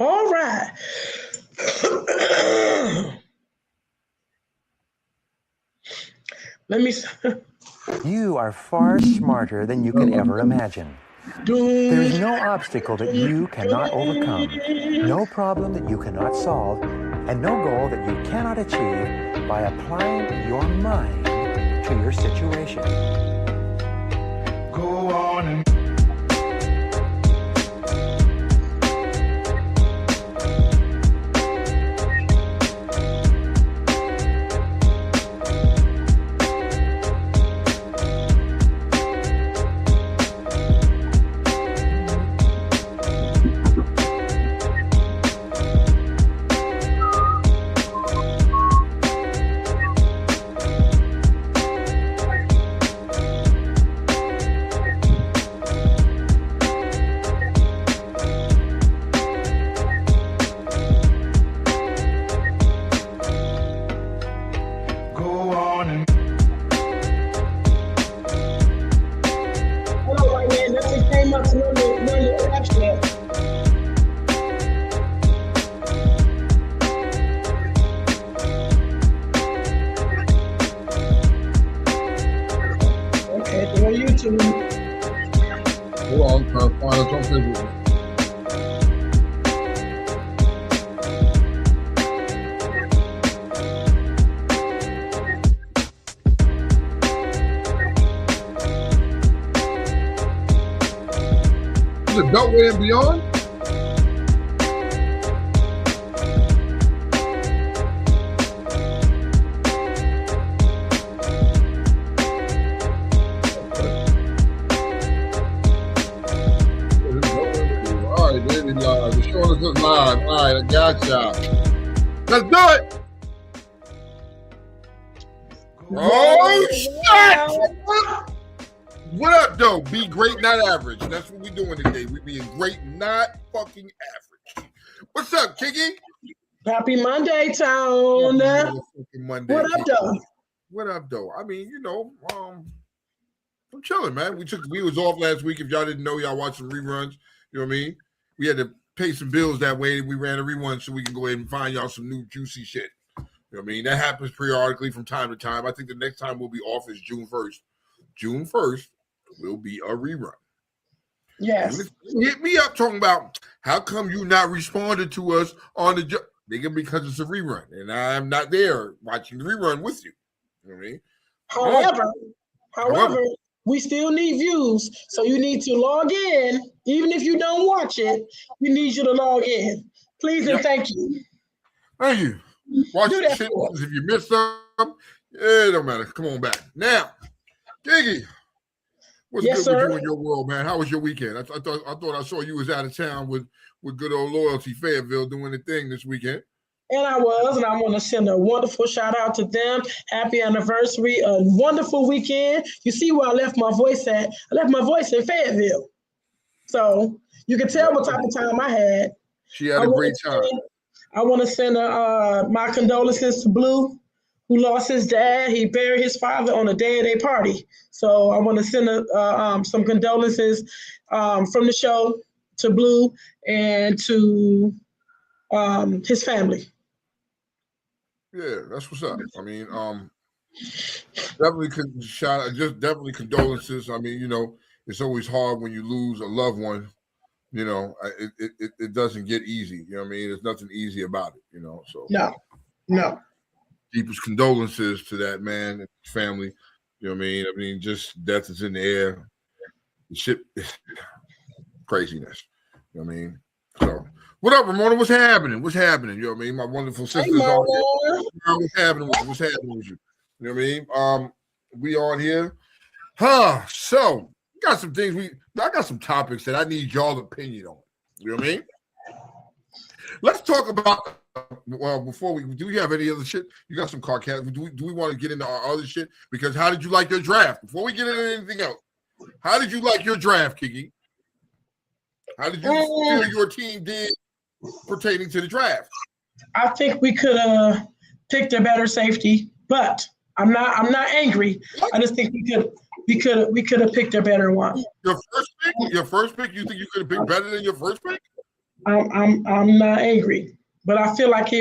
All right. Let me You are far smarter than you can ever imagine. There is no obstacle that you cannot overcome, no problem that you cannot solve, and no goal that you cannot achieve by applying your mind to your situation. Go on and Beltway and beyond? All right, baby, the show is live. All right, I got y'all. Let's do it. Oh, shit! What up, though? Be great, not average. That's what we doing today. We being great, not fucking average. What's up, Kiki? Happy Monday, Tone. Monday. What up, though? What up, though? I mean, I'm chilling, man. We was off last week. If y'all didn't know, y'all watched some reruns. You know what I mean? We had to pay some bills that way. We ran a rerun so we can go ahead and find y'all some new juicy shit. You know what I mean? That happens periodically from time to time. I think the next time we'll be off is June 1st. June 1st will be a rerun. Yes. Hit me up talking about how come you not responded to us on the nigga, because it's a rerun and I'm not there watching the rerun with you. You know what I mean? However, we still need views. So you need to log in. Even if you don't watch it, we need you to log in. Please and thank you. Thank you. Watch the shit. If you missed some, it don't matter. Come on back. Now, Kiki, what's good with you in your world, man? How was your weekend? I thought I saw you was out of town with good old Loyalty Fayetteville doing the thing this weekend. And I was, and I want to send a wonderful shout out to them. Happy anniversary, a wonderful weekend. You see where I left my voice at? I left my voice in Fayetteville. So you can tell what type of time I had. She had a great time. I want to send my condolences to Blue, who lost his dad. He buried his father on a day of their party. So I want to send some condolences from the show to Blue and to his family. Yeah, that's what's up. I mean, definitely definitely condolences. I mean, it's always hard when you lose a loved one. It doesn't get easy. You know what I mean? There's nothing easy about it. So no. Deepest condolences to that man and his family. You know what I mean? I mean, just death is in the air. Shit, craziness. You know what I mean? So. What up, Ramona? What's happening? You know what I mean? My wonderful sisters on here. What's happening with you? You know what I mean? We on here. So got some things I got some topics that I need y'all's opinion on. You know what I mean? Let's talk about before do you have any other shit? You got some car cats. Do we want to get into our other shit? Because how did you like your draft? Before we get into anything else, how did you like your draft, Kiki? How did you feel your team did pertaining to the draft? I think we could have picked a better safety, but I'm not angry. I just think we could have picked a better one. Your first pick, you think you could have picked better than your first pick? I'm not angry, but I feel like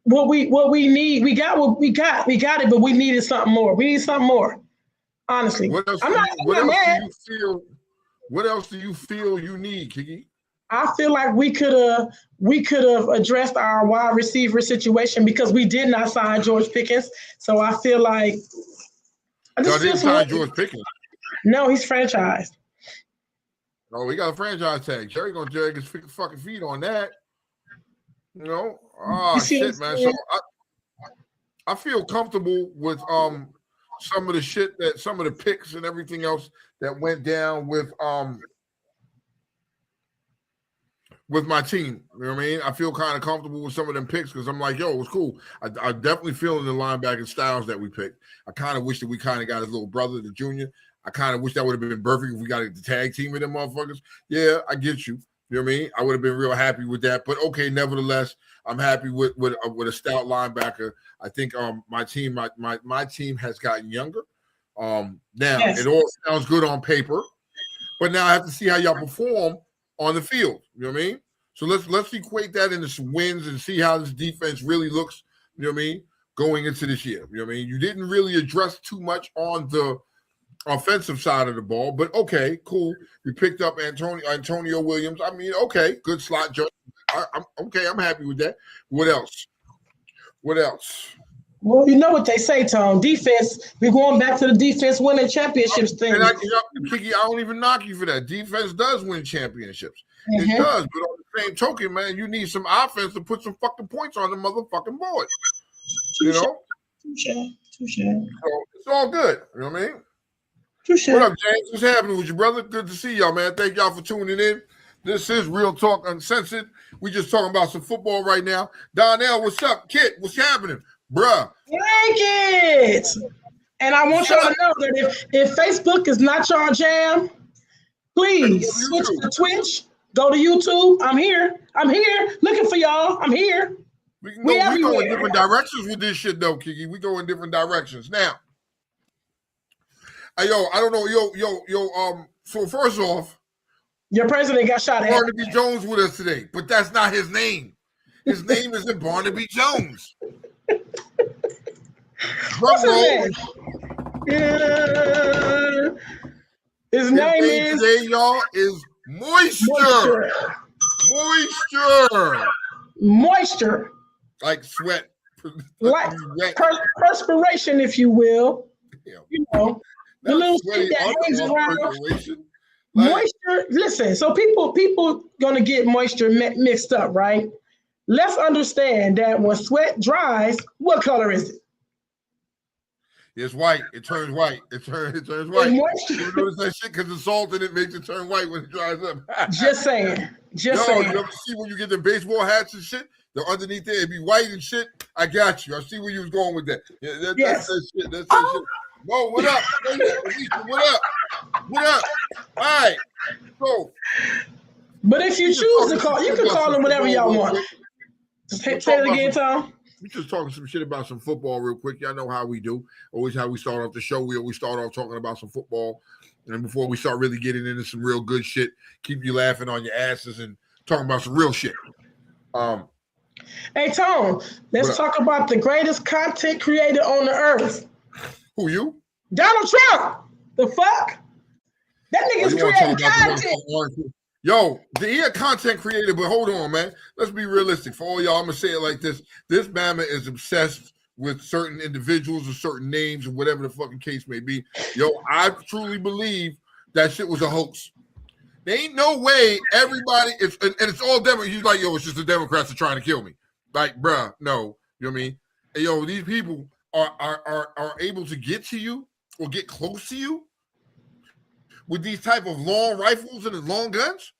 what we need, we got it, but we needed something more. We need something more. Honestly, What else? I'm not mad. What else do you feel you need, Kiki? I feel like we could have addressed our wide receiver situation because we did not sign George Pickens. So I feel like I Y'all just feel didn't some. sign George Pickens. No, he's franchised. Oh, we got a franchise tag. Jerry gonna drag his fucking feet on that. You know? Oh shit, man. So I feel comfortable with some of the picks and everything else that went down with my team. You know what I mean? I feel kind of comfortable with some of them picks because I'm like, yo, it was cool. I definitely feel in the linebacker styles that we picked. I kind of wish that we kind of got his little brother, the junior. I kind of wish that would have been perfect if we got the tag team with them motherfuckers. Yeah, I get you. You know what I mean? I would have been real happy with that. But okay, nevertheless, I'm happy with a stout linebacker. I think my team has gotten younger. Now Yes. it all sounds good on paper, but now I have to see how y'all perform on the field. You know what I mean? So let's equate that into some wins and see how this defense really looks. You know what I mean? Going into this year. You know what I mean? You didn't really address too much on the offensive side of the ball, but okay, cool. We picked up Antonio Williams. I mean, okay, good slot joke. I'm okay. I'm happy with that. What else? Well, you know what they say, Tom. Defense. We're going back to the defense winning championships thing. Kiki, I don't even knock you for that. Defense does win championships. Mm-hmm. It does, but on the same token, man, you need some offense to put some fucking points on the motherfucking board. You know? Touche. So it's all good. You know what I mean? Touche. What up, James? What's happening with you, brother? Good to see y'all, man. Thank y'all for tuning in. This is Real Talk Uncensored. We just talking about some football right now. Donnell, what's up? Kit, what's happening? Bruh. Thank it. And I want y'all to know that if Facebook is not your jam, please switch to Twitch. Go to YouTube. I'm here. Looking for y'all. I'm here. We go in different directions with this shit, though, Kiki. We go in different directions. Now, I don't know. So first off, your president got shot at. Barnaby Jones with us today, but that's not his name. His name isn't Barnaby Jones. What's his name? His name is today, y'all, is Moisture. Moisture. Like sweat. Like perspiration, if you will. Yeah. You know, the little shit that hangs around. Moisture. Listen, so people gonna get moisture mixed up, right? Let's understand that when sweat dries, what color is it? It's white. It turns white. It turns white. You notice that shit because the salt in it makes it turn white when it dries up. Just saying. You ever see when you get the baseball hats and shit? They're underneath there, it'd be white and shit. I got you. I see where you was going with that. Yeah, that's that shit. That's that shit. Whoa, what up? What up? All right. So, but if you choose to call, you can call them whatever y'all want. Just say it again, Tom. We just talking some shit about some football real quick. Y'all know how we do. Always how we start off the show. We always start off talking about some football. And before we start really getting into some real good shit, keep you laughing on your asses and talking about some real shit. Hey, Tone, let's talk about the greatest content creator on the earth. Who, you? Donald Trump. The fuck? That nigga's creating content. Yo, he a content creator, but hold on, man. Let's be realistic. For all y'all, I'm going to say it like this. This Bama is obsessed with certain individuals or certain names or whatever the fucking case may be. Yo, I truly believe that shit was a hoax. There ain't no way everybody, and it's all Democrats. He's like, yo, it's just the Democrats are trying to kill me. Like, bruh, no. You know what I mean? And, yo, these people are able to get to you or get close to you with these type of long rifles and long guns.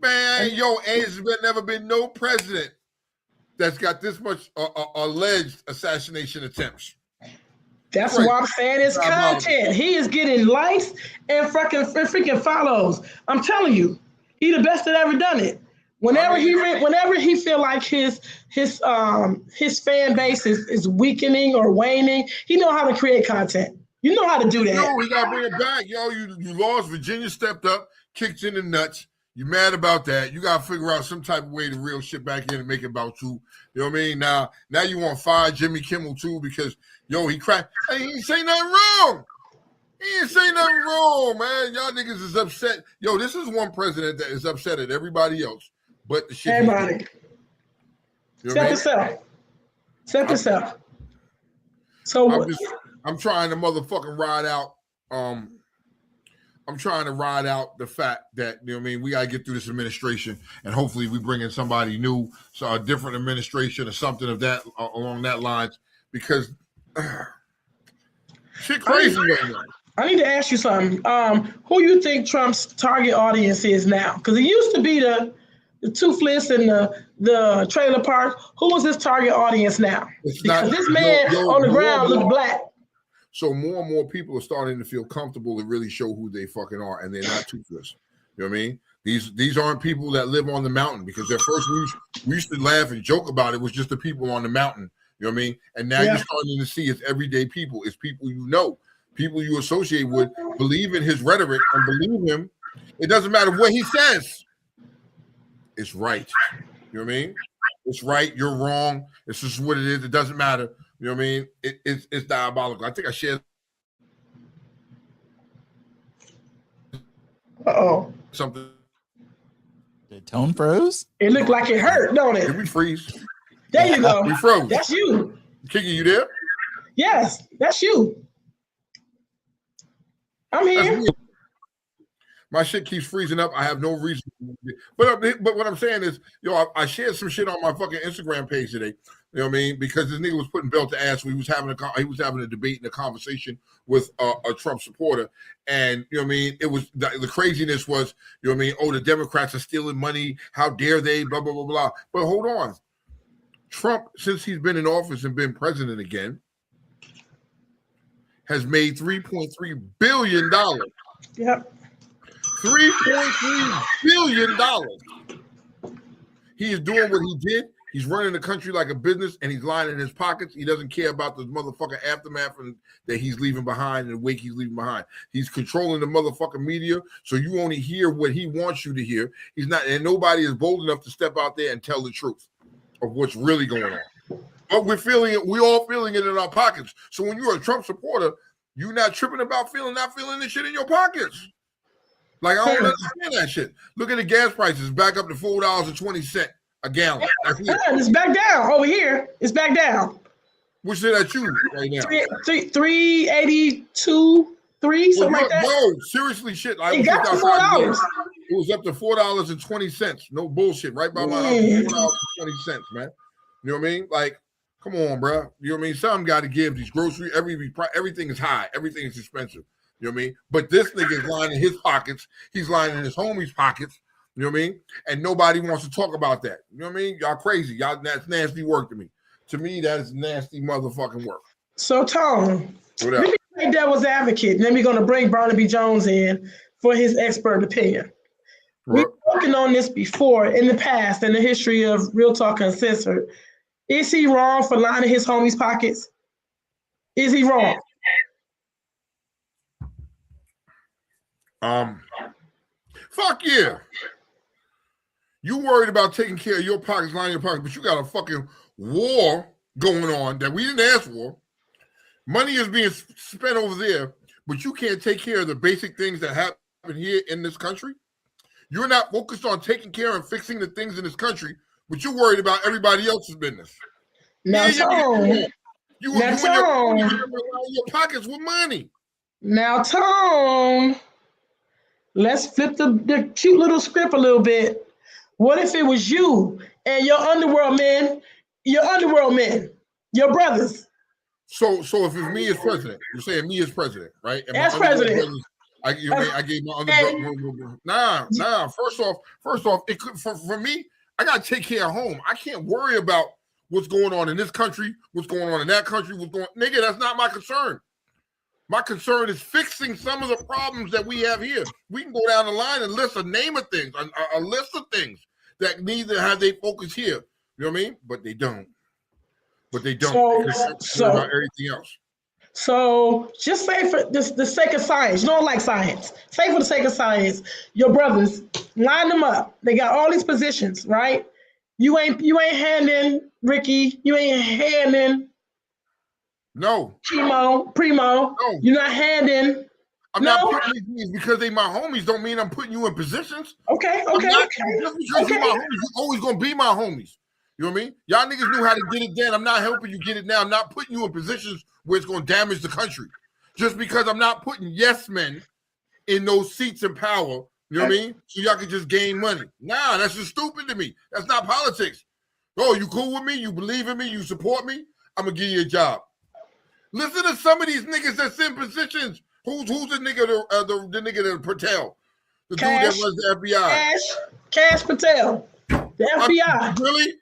Man, yo, there's never been no president that's got this much alleged assassination attempts. That's what I'm saying. It's content. He is getting likes and freaking follows. I'm telling you, he the best that ever done it. Whenever he feel like his fan base is weakening or waning, he know how to create content. You know how to do that. No, we gotta bring it back. Yo, you lost. Virginia stepped up, kicked you in the nuts. You mad about that? You gotta figure out some type of way to reel shit back in and make it about you. You know what I mean? Now you want to fire Jimmy Kimmel too because he cracked. Hey, he ain't say nothing wrong. He ain't say nothing wrong, man. Y'all niggas is upset. Yo, this is one president that is upset at everybody else, but the shit. Everybody. Except yourself. Except yourself. So I'm trying to motherfucking ride out. I'm trying to ride out the fact that, you know what I mean, we gotta get through this administration and hopefully we bring in somebody new, so a different administration or something of that along that lines, because shit crazy right now. I need to ask you something. Who you think Trump's target audience is now? Because it used to be the toothless and the trailer park. Who was his target audience now? Because this man on the ground looked black. So more and more people are starting to feel comfortable and really show who they fucking are, and they're not toothless. You know what I mean? These aren't people that live on the mountain, because at first we used to laugh and joke about it was just the people on the mountain. You know what I mean? And now you're starting to see it's everyday people. It's people you know, people you associate with, believe in his rhetoric and believe him. It doesn't matter what he says. It's right. You know what I mean? It's right. You're wrong. It's just what it is. It doesn't matter. You know what I mean? It's diabolical. I think I shared something. Did Tone froze? It looked like it hurt, don't it? Did we freeze? There you go. We froze. That's you. Kiki, you there? Yes, that's you. I'm here. My shit keeps freezing up. I have no reason. But what I'm saying is, I shared some shit on my fucking Instagram page today. You know what I mean? Because this nigga was putting belt to ass. He was having a debate and a conversation with a Trump supporter, and you know what I mean. It was the craziness was, you know what I mean. Oh, the Democrats are stealing money. How dare they? Blah blah blah blah. But hold on, Trump, since he's been in office and been president again, has made $3.3 billion. Yep. $3.3 billion. He is doing what he did. He's running the country like a business, and he's lining his pockets. He doesn't care about the motherfucking aftermath that he's leaving behind and the wake he's leaving behind. He's controlling the motherfucking media, so you only hear what he wants you to hear. He's not, and nobody is bold enough to step out there and tell the truth of what's really going on. But we're feeling it. We're all feeling it in our pockets. So when you're a Trump supporter, you're not tripping about not feeling this shit in your pockets. Like, I don't understand that shit. Look at the gas prices, back up to $4.20 a gallon. It's back down over here. It's back down. What's it at you right now? 382, something like that. No, seriously, shit. It got to $4. It was up to $4.20. No bullshit. Right by my house, $4.20, man. You know what I mean? Like, come on, bro. You know what I mean? Something got to give. These groceries, everything is high. Everything is expensive. You know what I mean? But this nigga is lining his pockets. He's lining his homies' pockets. You know what I mean? And nobody wants to talk about that. You know what I mean? Y'all crazy. That's nasty work to me. To me, that is nasty motherfucking work. So, Tone, let me play devil's advocate. And then we're going to bring Barnaby Jones in for his expert opinion. We've spoken on this before in the past, in the history of Real Talk Uncensored. Is he wrong for lining his homies' pockets? Is he wrong? Fuck yeah. You worried about taking care of your pockets, lining your pockets, but you got a fucking war going on that we didn't ask for. Money is being spent over there, but you can't take care of the basic things that happen here in this country. You're not focused on taking care and fixing the things in this country, but you're worried about everybody else's business. Now, Tone. You your pockets with money. Now, Tone. Let's flip the cute little script a little bit. What if it was you and your underworld men, your brothers? So if it's me as president, you're saying me as president, right? And as president. I gave my underworld. Nah. First off, it could for me, I gotta take care of home. I can't worry about what's going on in this country, what's going on in that country, nigga, that's not my concern. My concern is fixing some of the problems that we have here. We can go down the line and list a name of things, a list of things that need to have their focus here. You know what I mean? But they don't. So about everything else. So just say for this, the sake of science, you don't like science. Say for the sake of science, your brothers line them up. They got all these positions, right? You ain't handing Ricky. You ain't handing No, Primo. no. You're not handing. I'm not No. putting these niggas because they my homies. Don't mean I'm putting you in positions. Okay. I'm not, just because you my homies, you always gonna be my homies. You know what I mean? Y'all niggas knew how to get it then. I'm not helping you get it now. I'm not putting you in positions where it's gonna damage the country. Just because I'm not putting yes men in those seats in power. You know what I mean? So y'all can just gain money. Nah, that's just stupid to me. That's not politics. Oh, you cool with me? You believe in me? You support me? I'm gonna give you a job. Listen to some of these niggas that's in positions. Who's the nigga the nigga that Patel, the dude that runs the FBI? Cash Patel, the FBI. Really?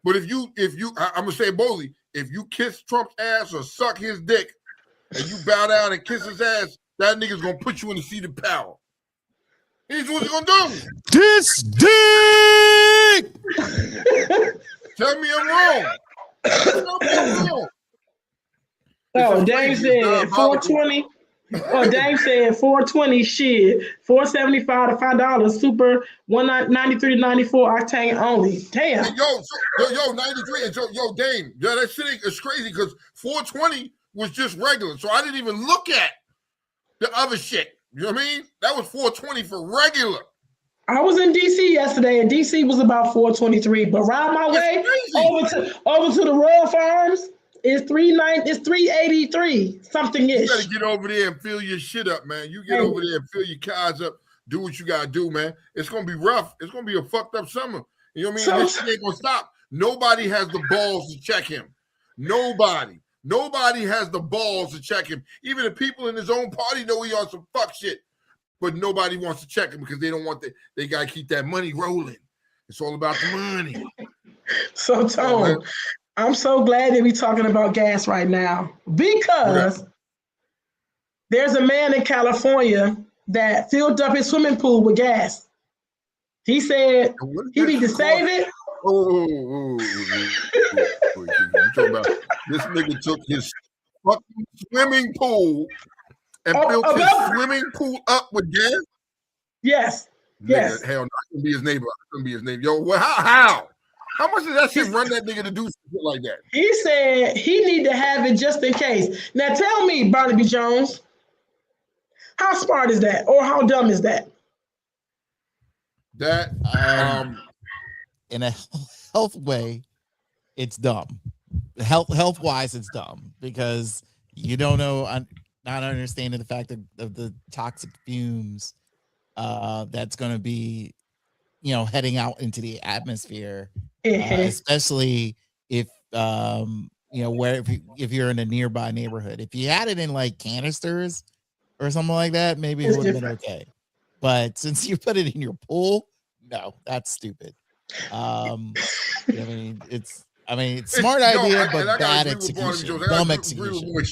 But if you, I'm gonna say boldly, if you kiss Trump's ass or suck his dick, and you bow down and kiss his ass, that nigga's gonna put you in the seat of power. Here's what he's gonna do. This dick. Tell me I'm wrong. Tell me I'm wrong. Oh, Dave said 420. Oh, Dave said 420 shit. 475 to $5. Super 193 to 94 octane only. Damn. And yo, 93 and yo, Dame. Yeah, that shit is crazy because 420 was just regular. So I didn't even look at the other shit. You know what I mean? That was 420 for regular. I was in DC yesterday, and DC was about 423. But right my way over to the Royal Farms is 383 something ish. You gotta get over there and fill your shit up, man. You get over there and fill your cars up. Do what you gotta do, man. It's gonna be rough. It's gonna be a fucked up summer. You know what I mean? This shit ain't gonna stop. Nobody has the balls to check him. Nobody has the balls to check him. Even the people in his own party know he on some fuck shit. But nobody wants to check him because they don't want they gotta keep that money rolling. It's all about the money. So Tone, I'm so glad that we're talking about gas right now because there's a man in California that filled up his swimming pool with gas. He said he need to save it. You talking about this nigga took his fucking swimming pool and built his swimming pool up with gas? Yes. Nigga, yes. Hell no, I couldn't be his neighbor. I couldn't be his neighbor. Yo, well, how? How much does that shit run that nigga to do shit like that? He said he need to have it just in case. Now tell me, Barnaby Jones, how smart is that? Or how dumb is that? That in a health way, it's dumb. Health wise, it's dumb because you don't know, not understanding the fact of the toxic fumes that's going to be, heading out into the atmosphere, especially if if you're in a nearby neighborhood. If you had it in like canisters or something like that, maybe it would have been okay. But since you put it in your pool, no, that's stupid. It's smart idea, but bad execution. Dumb execution.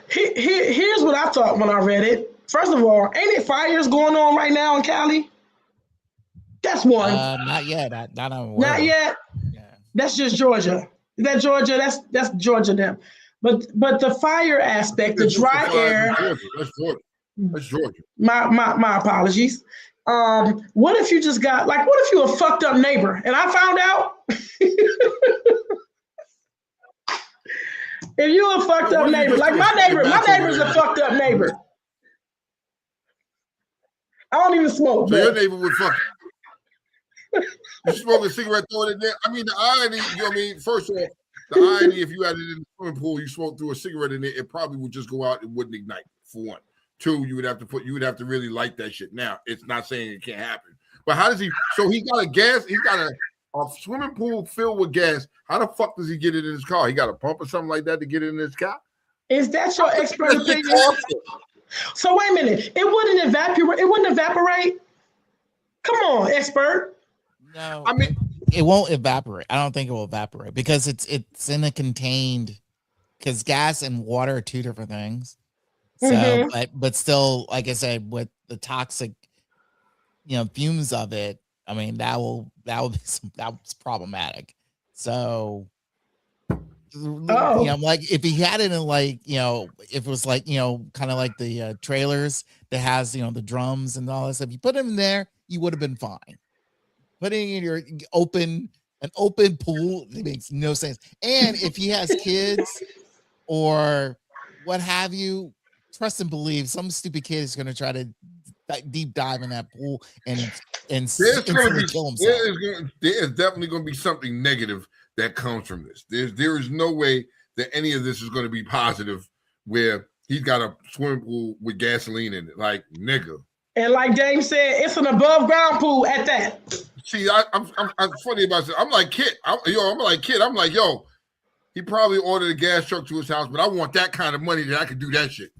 Here's what I thought when I read it. First of all, ain't it fires going on right now in Cali? That's one. Not yet. Not yet. Yeah. That's just Georgia. Is that Georgia? That's Georgia them. But the fire aspect, the dry air. That's Georgia. My apologies. What if you just got what if you a fucked up neighbor and I found out? If you a fucked up neighbor, like my neighbor's a fucked up neighbor. I don't even smoke. So your neighbor would fuck. You smoke a cigarette, throw it in there. I mean, the irony, you know what I mean? First of all, the irony, if you had it in the swimming pool, you smoked through a cigarette in there, it probably would just go out and wouldn't ignite, for one. Two, you would have to really light that shit. Now, it's not saying it can't happen. But how does he, so he got a swimming pool filled with gas. How the fuck does he get it in his car? He got a pump or something like that to get it in his car? Is that your expert opinion? So wait a minute. It wouldn't evaporate? Come on, expert. No, I mean it won't evaporate. I don't think it will evaporate because it's in a contained, because gas and water are two different things. So, but still, like I said, with the toxic, fumes of it, I mean, that was problematic. So Oh. Like if he had it in like, if it was like, kind of like the trailers that has, the drums and all that stuff, you put him in there, you would have been fine. Putting in your an open pool, it makes no sense. And if he has kids or what have you, trust and believe some stupid kid is going to try to deep dive in that pool and instantly kill himself. There is definitely going to be something negative that comes from this. There is no way that any of this is going to be positive where he's got a swimming pool with gasoline in it. Like, nigga. And like James said, it's an above ground pool at that. See, I'm funny about it. I'm like, Kid. I'm like, yo, he probably ordered a gas truck to his house, but I want that kind of money that I can do that shit.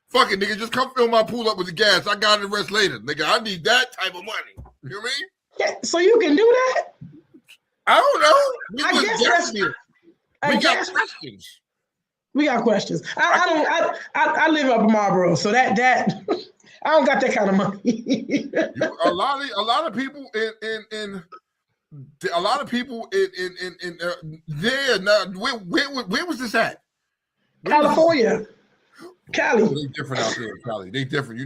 Fuck it, nigga. Just come fill my pool up with the gas. I got the rest later. Nigga, I need that type of money. You know what I mean? Yeah, so you can do that? I don't know. We got questions. We got questions. I live up in Marlboro, so that I don't got that kind of money. a lot of people in there. Now, where was this at? California. Cali. They different out there, Cali. They different.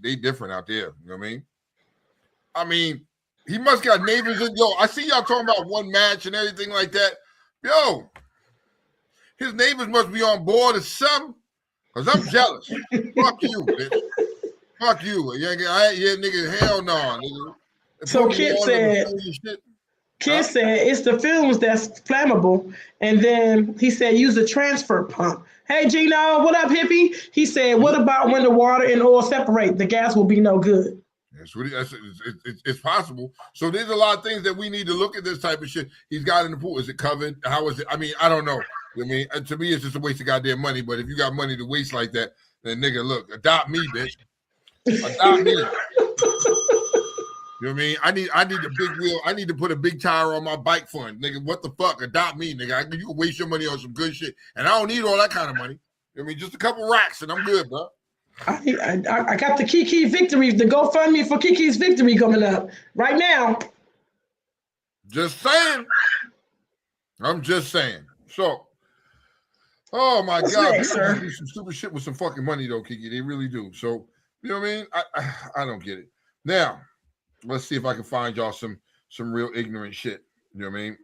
They different out there. You know what I mean? He must got neighbors in. Yo, I see y'all talking about one match and everything like that. Yo, his neighbors must be on board or something. Because I'm jealous. Fuck you, bitch. Fuck you. Yeah, nigga, hell no. Nigga. So Kid said it's the films that's flammable. And then he said use a transfer pump. Hey, Gino, what up, hippie? He said, what about when the water and oil separate? The gas will be no good. It's possible. So there's a lot of things that we need to look at this type of shit. He's got in the pool. Is it covered? How is it? I mean, I don't know. I mean, to me, it's just a waste of goddamn money. But if you got money to waste like that, then nigga, look, adopt me, bitch. Adopt me. You know what I mean? I need a big wheel. I need to put a big tire on my bike fund. Nigga, what the fuck? Adopt me, nigga. You can waste your money on some good shit. And I don't need all that kind of money. You know what I mean? Just a couple racks and I'm good, bro. I got the Kiki victory, the GoFundMe for Kiki's victory coming up right now. Just saying. I'm just saying. So, oh my God. Next, People do some stupid shit with some fucking money though, Kiki. They really do. So, you know what I mean? I don't get it. Now, let's see if I can find y'all some real ignorant shit. You know what I mean?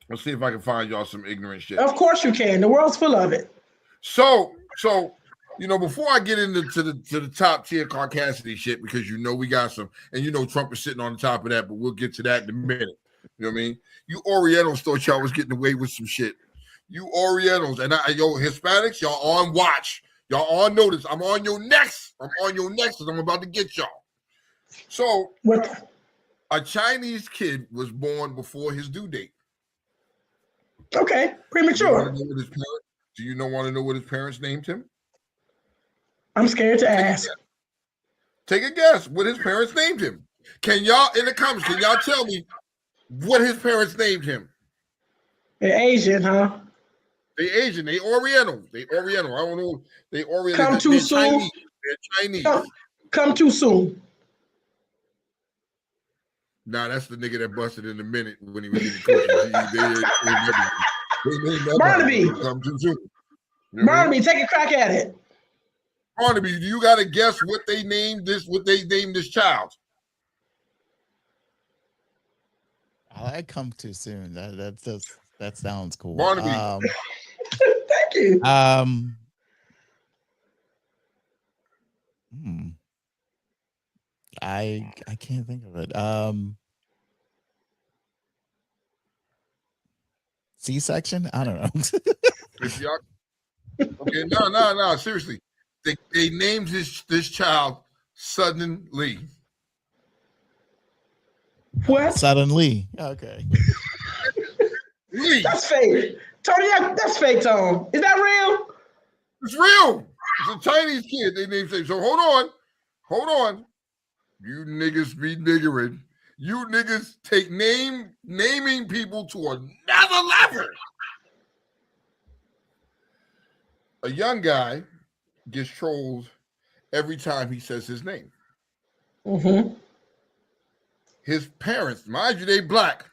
Let's see if I can find y'all some ignorant shit. Of course you can. The world's full of it. So, before I get into the top tier Caucasity shit, because we got some, and Trump is sitting on the top of that, but we'll get to that in a minute. You know what I mean? You Orientals thought y'all was getting away with some shit. You Orientals and Hispanics, y'all on watch. Y'all on notice. I'm on your necks. I'm about to get y'all. So, what? A Chinese kid was born before his due date. Okay, premature. Do you want to know what his parents named him? I'm scared to ask. Take a guess what his parents named him. Can y'all, in the comments, can y'all tell me what his parents named him? They're Asian, huh? They Asian. They Oriental. I don't know. They Oriental. Come too soon. They're Chinese. Come too soon. Nah, that's the nigga that busted in a minute when he was in the coach. Barnaby. Come too soon. Barnaby, take a crack at it. Barnaby, do you got to guess what they named this? What they named this child? I come too soon. That sounds cool. Barnaby. Thank you. I can't think of it. C-section? I don't know. Okay, no. Seriously, they named this child suddenly. What? Suddenly. Okay. Lee. That's fake. Tony, that's fake, Tone. Is that real? It's real. It's a Chinese kid. They named him. So hold on. You niggas be niggering. You niggas take naming people to another level. A young guy gets trolled every time he says his name. Mm-hmm. His parents, mind you, they black.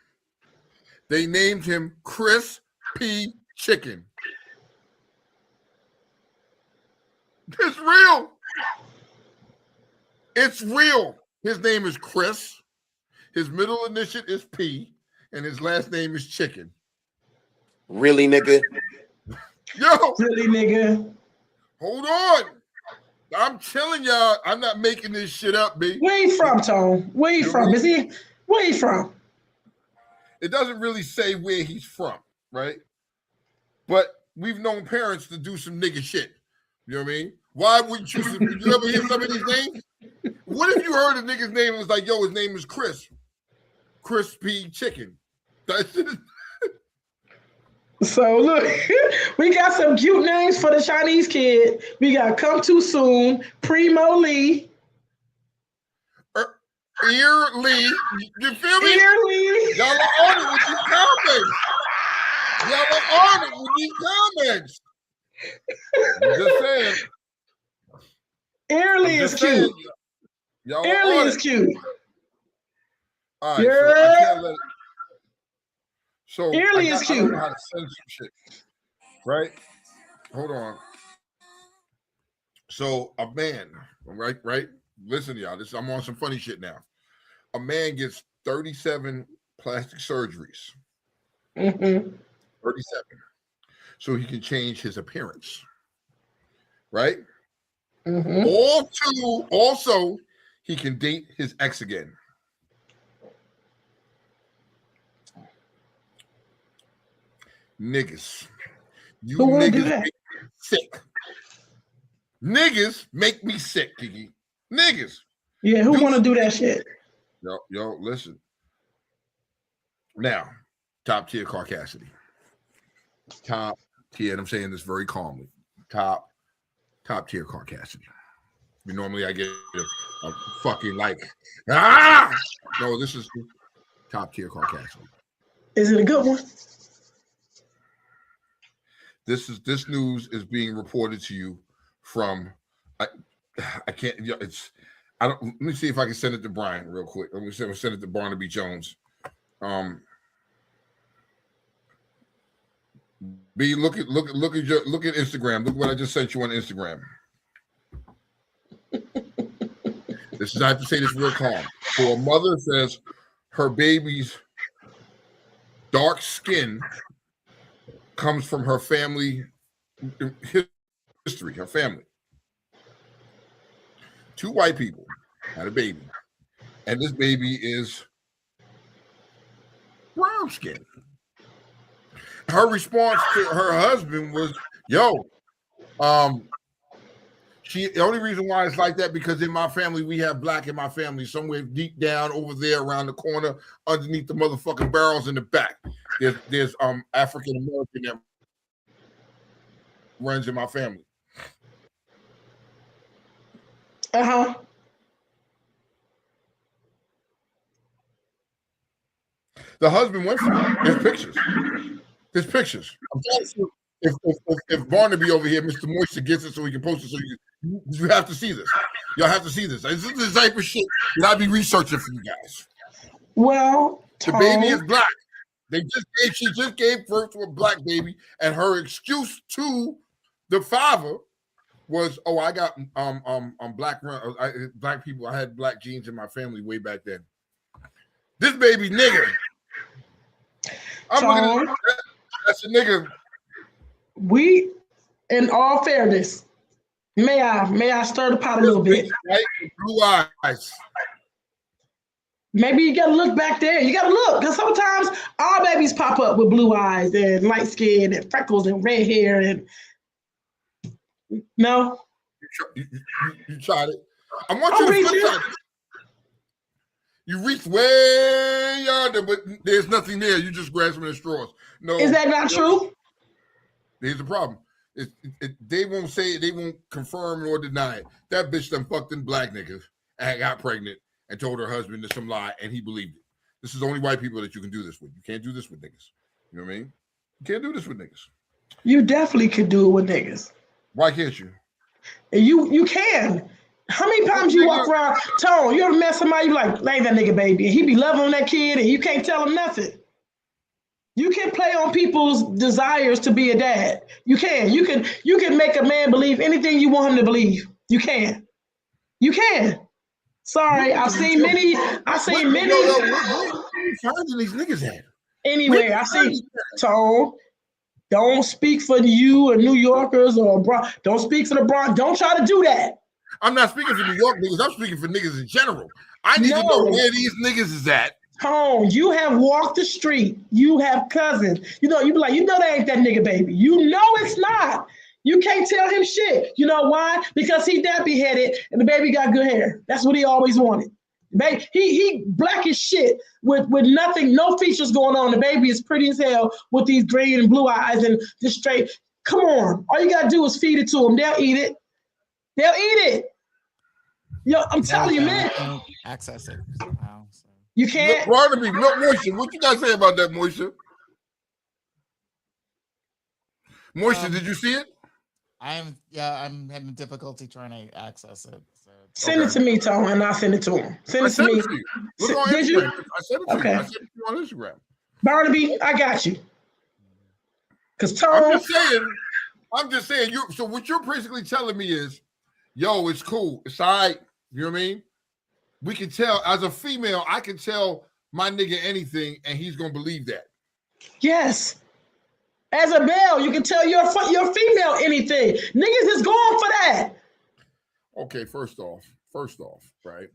They named him Chris P. chicken. It's real. It's real. His name is Chris. His middle initial is P, and his last name is Chicken. Really, nigga? Yo, really, nigga. Hold on. I'm telling y'all, I'm not making this shit up, B. Where he from, Tone? Where he from? Is he? Where he from? It doesn't really say where he's from, right? But we've known parents to do some nigga shit. You know what I mean? Why wouldn't you? Did you ever hear some of these names? What if you heard a nigga's name and was like, yo, his name is Chris? Crispy Chicken. That's it. So look, we got some cute names for the Chinese kid. We got Come Too Soon, Primo Lee. Ear Lee. You feel me? Ear Lee. Y'all are on it with these comments. Y'all are on it with these comments. I'm just saying. Ear Lee is cute. Ear Lee is cute. All right, so I can't let it. So Early is cute. I don't know how to send some shit. Right? Hold on. So a man, right? Listen to y'all. I'm on some funny shit now. A man gets 37 plastic surgeries. 37. So he can change his appearance. Right? Also, he can date his ex again. Niggas. You niggas make me sick. Niggas make me sick, Kiki. Niggas. Yeah, who want to do that shit? Yo, listen. Now, top tier Caucasity. Top tier, and I'm saying this very calmly. Top tier Caucasity. Normally I get a fucking like, no, this is top tier Caucasity. Is it a good one? This news is being reported to you from I can't let me see if I can send it to Brian real quick. Let me send it to Barnaby Jones. B, look at Instagram. Look what I just sent you on Instagram. This is, I have to say this real calm. So a mother says her baby's dark skin comes from her family history, her family. 2 white people had a baby, and this baby is brown skin. Her response to her husband was, yo, the only reason why it's like that because in my family, we have black in my family somewhere deep down over there around the corner underneath the motherfucking barrels in the back. There's African American that runs in my family. The husband went for it. There's pictures. I'm sure if Barnaby over here, Mr. Moisture gets it so he can post it, so you have to see this. Y'all have to see this. This is the type of shit that I be researching for you guys. Well, the baby is black. She just gave birth to a black baby, and her excuse to the father was, "Oh, I got black people. I had black genes in my family way back then." This baby nigga. I'm looking at that's a nigga. We, in all fairness, may I stir the pot a little bit? Right? Blue eyes. Maybe you gotta look back there. You gotta look, because sometimes our babies pop up with blue eyes and light skin and freckles and red hair and no. You tried it. I want you to flip side. You reach way yonder, but there's nothing there. You just grasping at straws. No, is that not true? Here's the problem. They won't say it. They won't confirm nor deny it. That bitch done fucked in black niggas and got pregnant and told her husband some lie, and he believed it. This is only white people that you can do this with. You can't do this with niggas. You know what I mean? You can't do this with niggas. You definitely could do it with niggas. Why can't you? You can. How many times you walk around, Tone, you ever met somebody, you like, lay that nigga baby, and he be loving on that kid, and you can't tell him nothing? You can play on people's desires to be a dad. You can. You can make a man believe anything you want him to believe. You can. You can. Sorry, I've seen many. I've seen many. Where you finding these niggas at? Anywhere I see Tone. Don't speak for you or New Yorkers or don't speak for the Bronx. Don't try to do that. I'm not speaking for New York niggas. I'm speaking for niggas in general. I need to know where these niggas is at. Tone, you have walked the street. You have cousins. You be like, that ain't that nigga baby. You know it's not. You can't tell him shit. You know why? Because he nappy headed and the baby got good hair. That's what he always wanted. Baby, he black as shit with nothing, no features going on. The baby is pretty as hell with these green and blue eyes and just straight. Come on. All you gotta do is feed it to them. They'll eat it. They'll eat it. Yo, I'm telling you, man. Access it somehow. So. You can't. Barnaby, Moisture. What you guys say about that, Moisture? Moisture, did you see it? I'm having difficulty trying to access it. So. Send it to me, Tone, and I'll send it to him. Send it to me. Look on Did Instagram. you? I sent it to you. I sent it to you on Instagram. Barnaby, I got you. Cause Tone. I'm just saying. So what you're basically telling me is, yo, it's cool. It's all right. You know what I mean? We can tell as a female. I can tell my nigga anything, and he's gonna believe that. Yes. As a male, you can tell your female anything. Niggas is going for that. Okay, first off, right?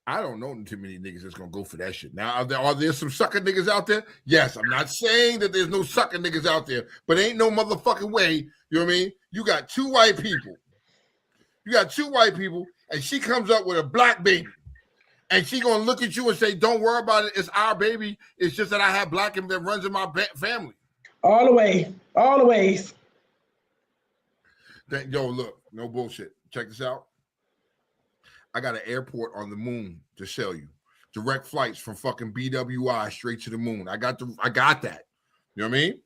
I don't know too many niggas that's gonna go for that shit. Now, are there some sucker niggas out there? Yes, I'm not saying that there's no sucker niggas out there, but ain't no motherfucking way. You know what I mean? You got two white people, and she comes up with a black baby, and she gonna look at you and say, "Don't worry about it. It's our baby. It's just that I have black and that runs in my family." All the way, all the ways. Yo, look, no bullshit. Check this out. I got an airport on the moon to sell you. Direct flights from fucking BWI straight to the moon. I got that. You know what I mean?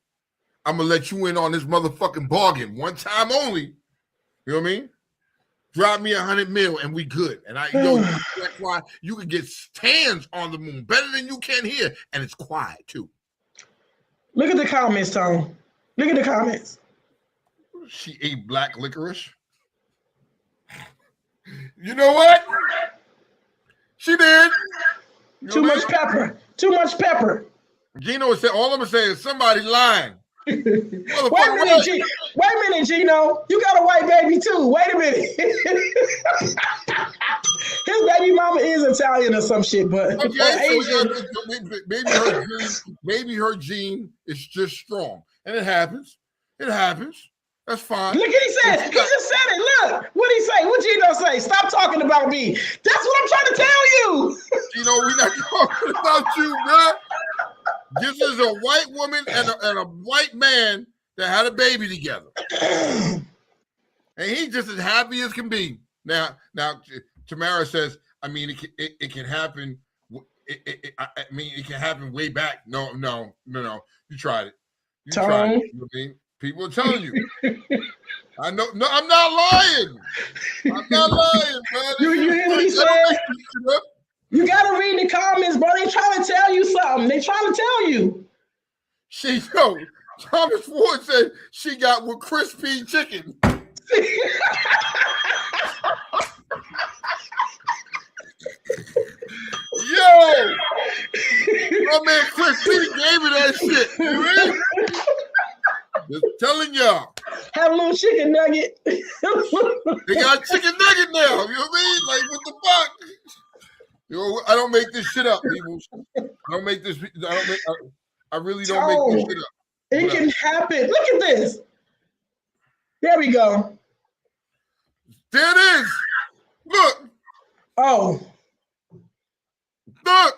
I'm gonna let you in on this motherfucking bargain one time only. You know what I mean? Drop me 100 mil and we good. And that's why you can get stands on the moon better than you can here, and it's quiet too. Look at the comments, Tone. Look at the comments. She ate black licorice. You know what? She did. Too much pepper. Too much pepper. Gino said, all I'm gonna say is somebody lying. Wait a minute, Gino. You got a white baby too. Wait a minute. His baby mama is Italian or some shit, but maybe her gene is just strong, and it happens. That's fine. Look, he said. He just said it. Look, what he say? What Gino say? Stop talking about me. That's what I'm trying to tell you. Gino, we're not talking about you, bro. This is a white woman and a white man that had a baby together, and he's just as happy as can be. Now, Tamara says, I mean, it can happen. I mean, it can happen way back. No. You tried it. You tried it. You know what I mean? People are telling you. I know. No, I'm not lying. Man. You hear what he said? You gotta read the comments, bro. They trying to tell you something. They trying to tell you. Thomas Ford said she got with crispy chicken. Yo, my man Chris P gave me that shit. You ready? Just telling y'all. Have a little chicken nugget. They got chicken nugget now. You know what I mean? Like, what the fuck? I don't make this shit up, people. I really don't make this shit up. It can happen. Look at this. There we go. There it is. Look. Oh. Look.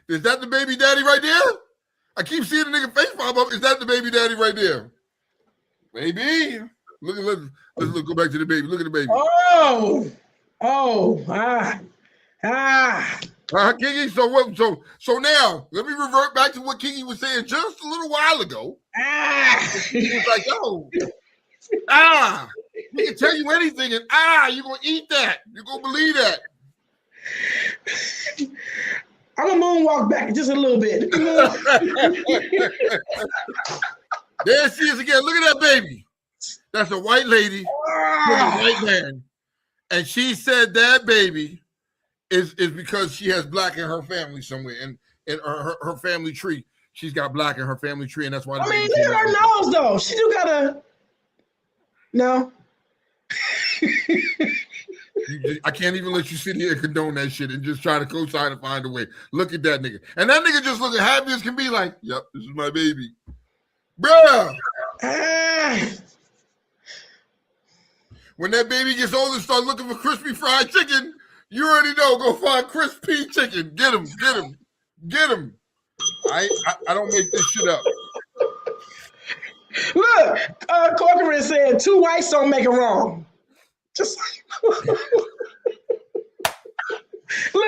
Is that the baby daddy right there? I keep seeing the nigga face pop up. Is that the baby daddy right there? Maybe. Look. Go back to the baby. Look at the baby. Kiki. So now let me revert back to what Kiki was saying just a little while ago. He was like, yo, we can tell you anything, and you're gonna eat that. You're gonna believe that. I'm gonna moonwalk back just a little bit. There she is again. Look at that baby. That's a white lady with a white man. And she said that baby is because she has black in her family somewhere. And in her family tree, she's got black in her family tree. And that's why the baby. Look at her nose, though. She do gotta. No. I can't even let you sit here and condone that shit and just try to co-sign and find a way. Look at that nigga. And that nigga just looking happy as can be like, yep, this is my baby. Bruh. When that baby gets old and start looking for crispy fried chicken, you already know, go find crispy chicken. Get him. I don't make this shit up. Look, Corcoran said 2 whites don't make it wrong. Just look,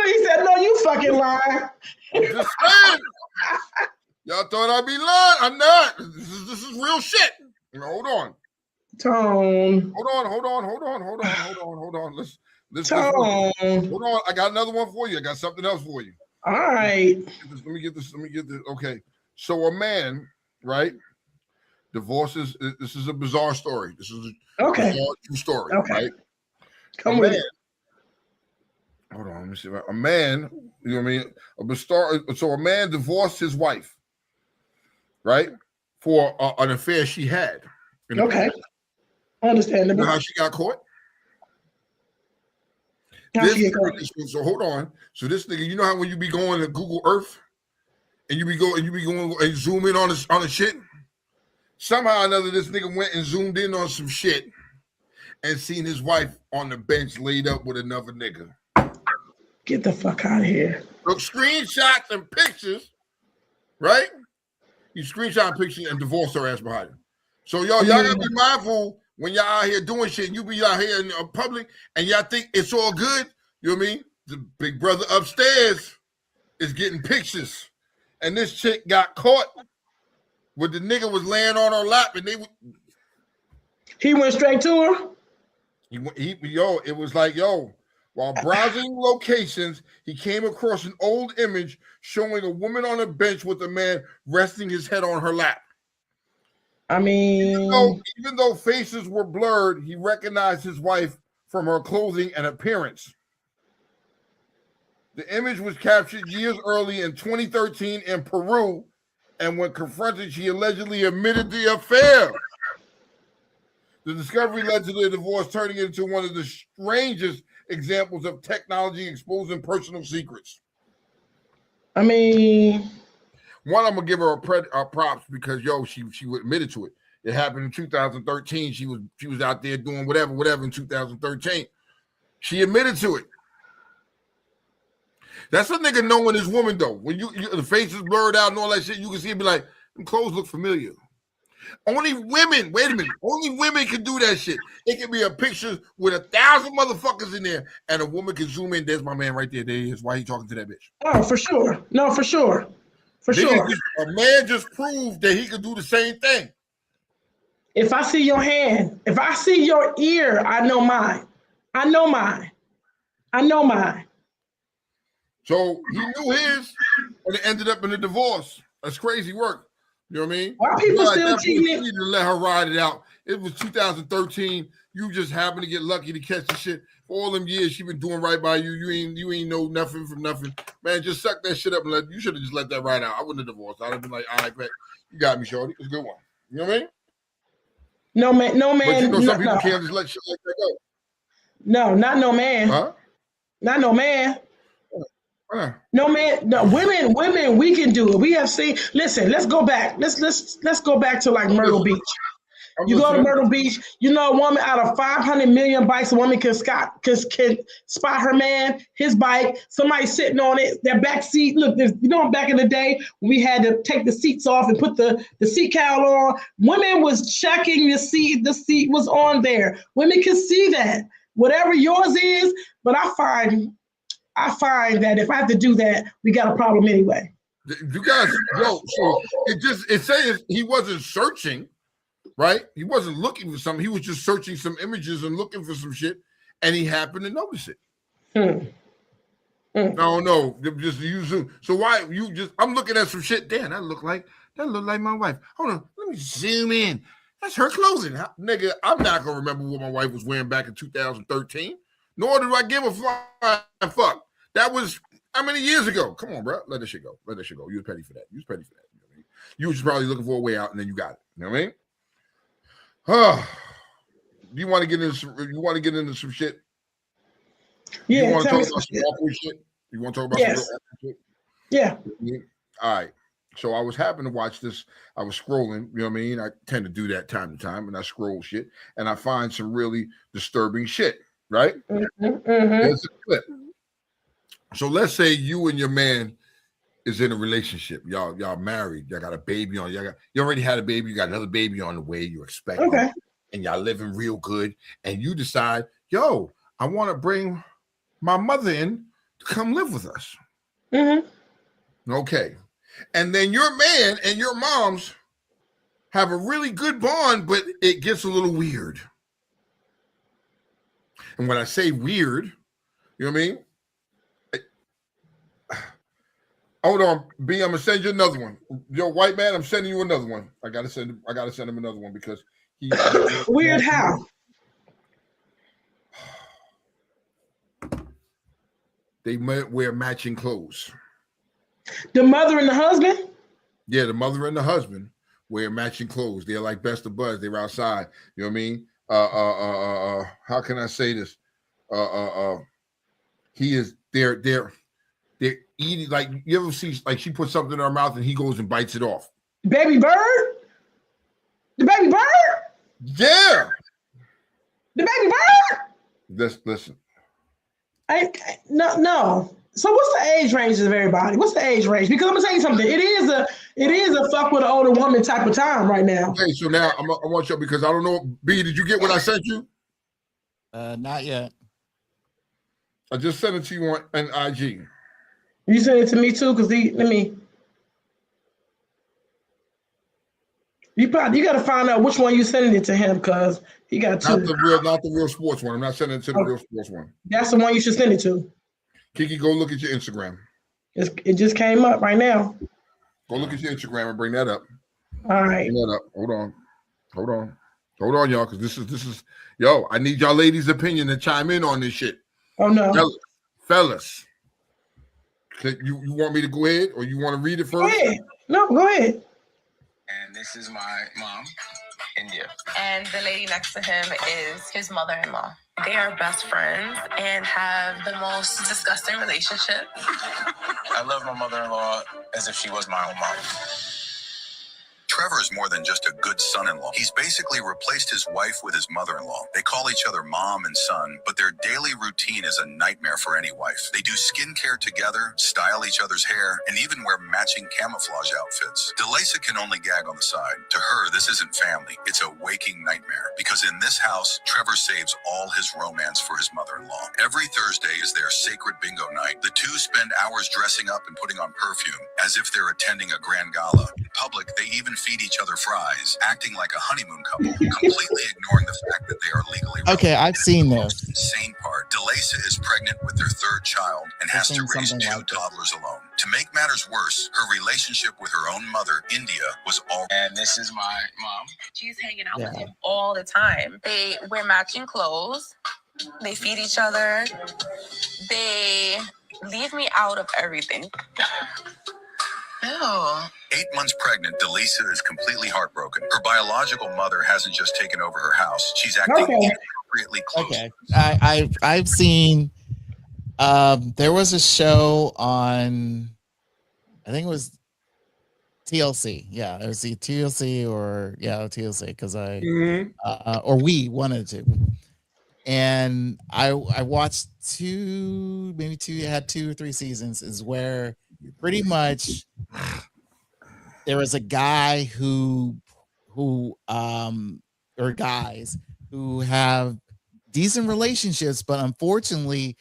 he said, no, you fucking lying. I'm just saying. Y'all thought I'd be lying. I'm not. This is real shit. Hold on. Tone. Hold on. Let's Tone. Hold on. I got another one for you. I got something else for you. All right. Let me get this. Okay. So a man, right? Divorces. This is a bizarre story. This is a bizarre true story. Okay. Right? Come with it. Hold on. Let me see. A man, you know what I mean? So a man divorced his wife, right? For an affair she had. Okay. Understandable. You know how she got caught? So hold on. So this nigga, you know how when you be going to Google Earth and you be going and zoom in on the shit? Somehow or another, this nigga went and zoomed in on some shit and seen his wife on the bench laid up with another nigga. Get the fuck out of here. Look, screenshots and pictures, right? You screenshot pictures and divorce her ass behind it. So y'all gotta be mindful when y'all out here doing shit. You be out here in public and y'all think it's all good. You know what I mean? The big brother upstairs is getting pictures, and this chick got caught when the nigga was laying on her lap, and he went straight to her. It was like, while browsing locations, he came across an old image showing a woman on a bench with a man resting his head on her lap. I mean, even though faces were blurred, he recognized his wife from her clothing and appearance. The image was captured years early in 2013 in Peru, and when confronted, she allegedly admitted the affair. The discovery led to the divorce, turning into one of the strangest examples of technology exposing personal secrets. I mean, one, I'm gonna give her a props because she admitted to it. It happened in 2013. She was out there doing whatever in 2013. She admitted to it. That's a nigga knowing his woman though. When you the face is blurred out and all that shit, you can see it be like, them clothes look familiar. Only women, wait a minute, only women can do that shit. It can be a picture with 1,000 motherfuckers in there, and a woman can zoom in. There's my man right there. There he is. Why he talking to that bitch? Oh, for sure. No, for sure. For sure. A man just proved that he could do the same thing. If I see your hand, if I see your ear, I know mine. I know mine. So he knew his, and it ended up in a divorce. That's crazy work. You know what I mean? Why people still cheating? You need to let her ride it out. It was 2013. You just happened to get lucky to catch the shit. For all them years she been doing right by you. You ain't know nothing from nothing. Man, just suck that shit up and you should have just let that ride out. I wouldn't have divorced. I'd have been like, all right, bet. You got me, shorty. It's a good one. You know what I mean? No man. But you know some people can't just let shit like that go. No, not no man. Huh? Not no man. No man, no women, we can do it. We have seen. Listen, let's go back. Let's go back to like Myrtle Beach. You go to Myrtle Beach, you know, a woman out of 500 million bikes, a woman can spot her man, his bike, somebody sitting on it, their back seat. Look, you know, back in the day, we had to take the seats off and put the seat cowl on. Women was checking the seat was on there. Women can see that. Whatever yours is, but I find that if I have to do that, we got a problem anyway. You guys, so it says he wasn't searching, right? He wasn't looking for something. He was just searching some images and looking for some shit, and he happened to notice it. No, no, just you zoom. So why you just? I'm looking at some shit. Damn, that look like my wife. Hold on, let me zoom in. That's her clothing, nigga. I'm not gonna remember what my wife was wearing back in 2013. Nor do I give a flying fuck. That was how many years ago? Come on, bro. Let this shit go. Let this shit go. You was petty for that. You was petty for that. You know what I mean? You was probably looking for a way out, and then you got it. You know what I mean? You want to get into some shit? Yeah. You want to Tell talk me about some awkward shit? You want to talk about Yes. some real awkward shit? Yeah. All right. So I was happen to watch this. I was scrolling, you know what I mean? I tend to do that time to time, and I scroll shit, and I find some really disturbing shit, right? Here's a clip. So let's say you and your man is in a relationship. Y'all married. Y'all got a baby on. You already had a baby. You got another baby on the way. You expect it, and y'all living real good. And you decide, yo, I want to bring my mother in to come live with us. Okay. And then your man and your moms have a really good bond, but it gets a little weird. And when I say weird, you know what I mean? Hold on, B. I'm gonna send you another one. Yo, white man, I'm sending you another one. I gotta send him another one because he weird how? They might wear matching clothes. The mother and the husband? Yeah, the mother and the husband wear matching clothes. They're like best of buds. They're outside. You know what I mean? How can I say this? They're eating, like, you ever see, like, she puts something in her mouth and he goes and bites it off. Baby bird? The baby bird? Yeah. The baby bird? Listen. No. So what's the age range of everybody? What's the age range? Because I'm gonna tell you something. It is a fuck with an older woman type of time right now. Okay, so now I want you, because I don't know. B, did you get what I sent you? Not yet. I just sent it to you on IG. You sent it to me too, because you got to find out which one you sending it to him, because he got two. Not the real sports one. I'm not sending it to the real sports one. That's the one you should send it to. Kiki, go look at your Instagram. It just came up right now. Go look at your Instagram and bring that up. All right. Bring that up. Hold on, y'all, because this is yo. I need y'all ladies' opinion to chime in on this shit. Oh no, fellas. You want me to go ahead, or you want to read it first? Go ahead. No, go ahead. And this is my mom, India. And the lady next to him is his mother-in-law. They are best friends and have the most disgusting relationship. I love my mother-in-law as if she was my own mom. Trevor's more than just a good son-in-law. He's basically replaced his wife with his mother-in-law. They call each other mom and son, but their daily routine is a nightmare for any wife. They do skincare together, style each other's hair, and even wear matching camouflage outfits. DeLaysa can only gag on the side. To her, this isn't family. It's a waking nightmare. Because in this house, Trevor saves all his romance for his mother-in-law. Every Thursday is their sacred bingo night. The two spend hours dressing up and putting on perfume, as if they're attending a grand gala. In public, they even feed each other fries, acting like a honeymoon couple, completely ignoring the fact that they are legally okay. I've seen this. Insane part: DeLaysa is pregnant with their third child and has to raise two toddlers alone. To make matters worse, her relationship with her own mother, India, was all. And this is my mom. She's hanging out with him all the time. They wear matching clothes. They feed each other. They leave me out of everything. Ew. 8 months pregnant, DeLaysa is completely heartbroken. Her biological mother hasn't just taken over her house; she's acting inappropriately close. Okay, I've seen. There was a show on, I think it was TLC. Yeah, it was the TLC or TLC because or we wanted to, and I watched it had 2 or 3 seasons. Is where pretty much there was a guy or guys who have decent relationships, but unfortunately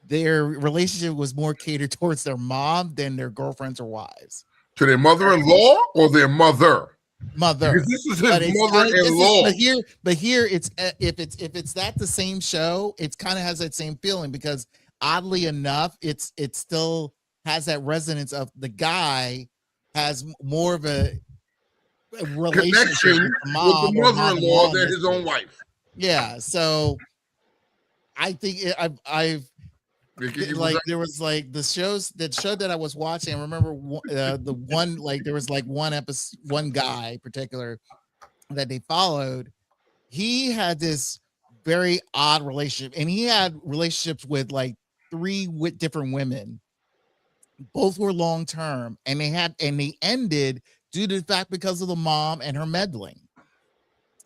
their relationship was more catered towards their mom than their girlfriends or wives. To their mother-in-law or their mother? Mother. Because this is his mother-in-law. But here it's if it's that the same show, it kind of has that same feeling because oddly enough, it still has that resonance of the guy has more of a relationship connection with the with mom the or mother-in-law mom than his own wife. Yeah, so I think I've like there was like the show that I was watching. I remember the one like there was like one episode, one guy particular that they followed. He had this very odd relationship, and he had relationships with like three different women. Both were long term, and they ended due to the fact because of the mom and her meddling.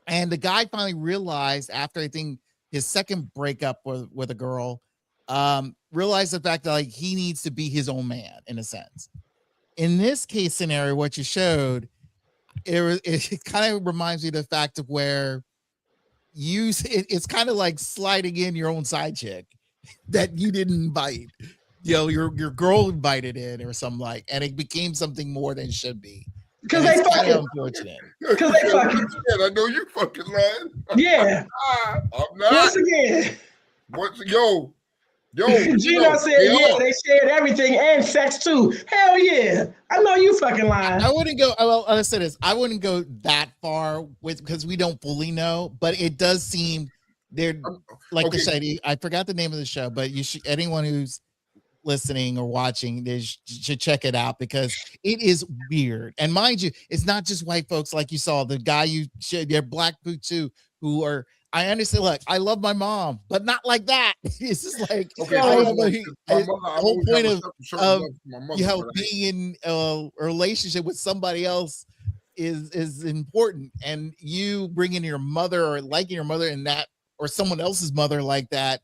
And the guy finally realized after I think his second breakup with a girl, realized the fact that like he needs to be his own man in a sense. In this case scenario, what you showed, it kind of reminds me of the fact of where it's kind of like sliding in your own side chick that you didn't invite. You know, your girl invited in or something like, and it became something more than it should be. Because they fucking unfortunate. Because they fucking. I know you fucking lying. Yeah. I'm not. Once again. Yo. Gino said, they shared everything and sex too. Hell yeah. I know you fucking lying. I wouldn't go, well, I'll say this. I wouldn't go that far because we don't fully know, but it does seem they're like the shady. I forgot the name of the show, but you should, anyone who's listening or watching, they should check it out because it is weird. And mind you, it's not just white folks like you saw. The guy you showed, they're black food too, who are, I understand, look, I love my mom, but not like that. It's just like, the whole point of you know, being in a relationship with somebody else is important. And you bringing your mother or liking your mother in that, or someone else's mother like that,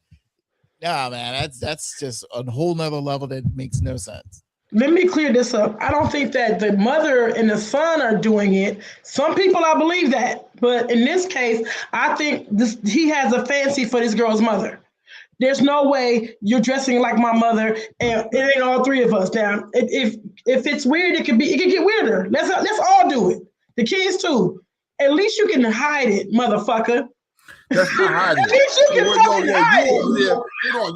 nah, man, that's just a whole nother level that makes no sense. Let me clear this up. I don't think that the mother and the son are doing it. Some people, I believe that. But in this case, I think he has a fancy for this girl's mother. There's no way you're dressing like my mother and it ain't all three of us down. If it's weird, it can get weirder. Let's all do it. The kids too. At least you can hide it, motherfucker. That's not hiding. At least you can fucking hide it.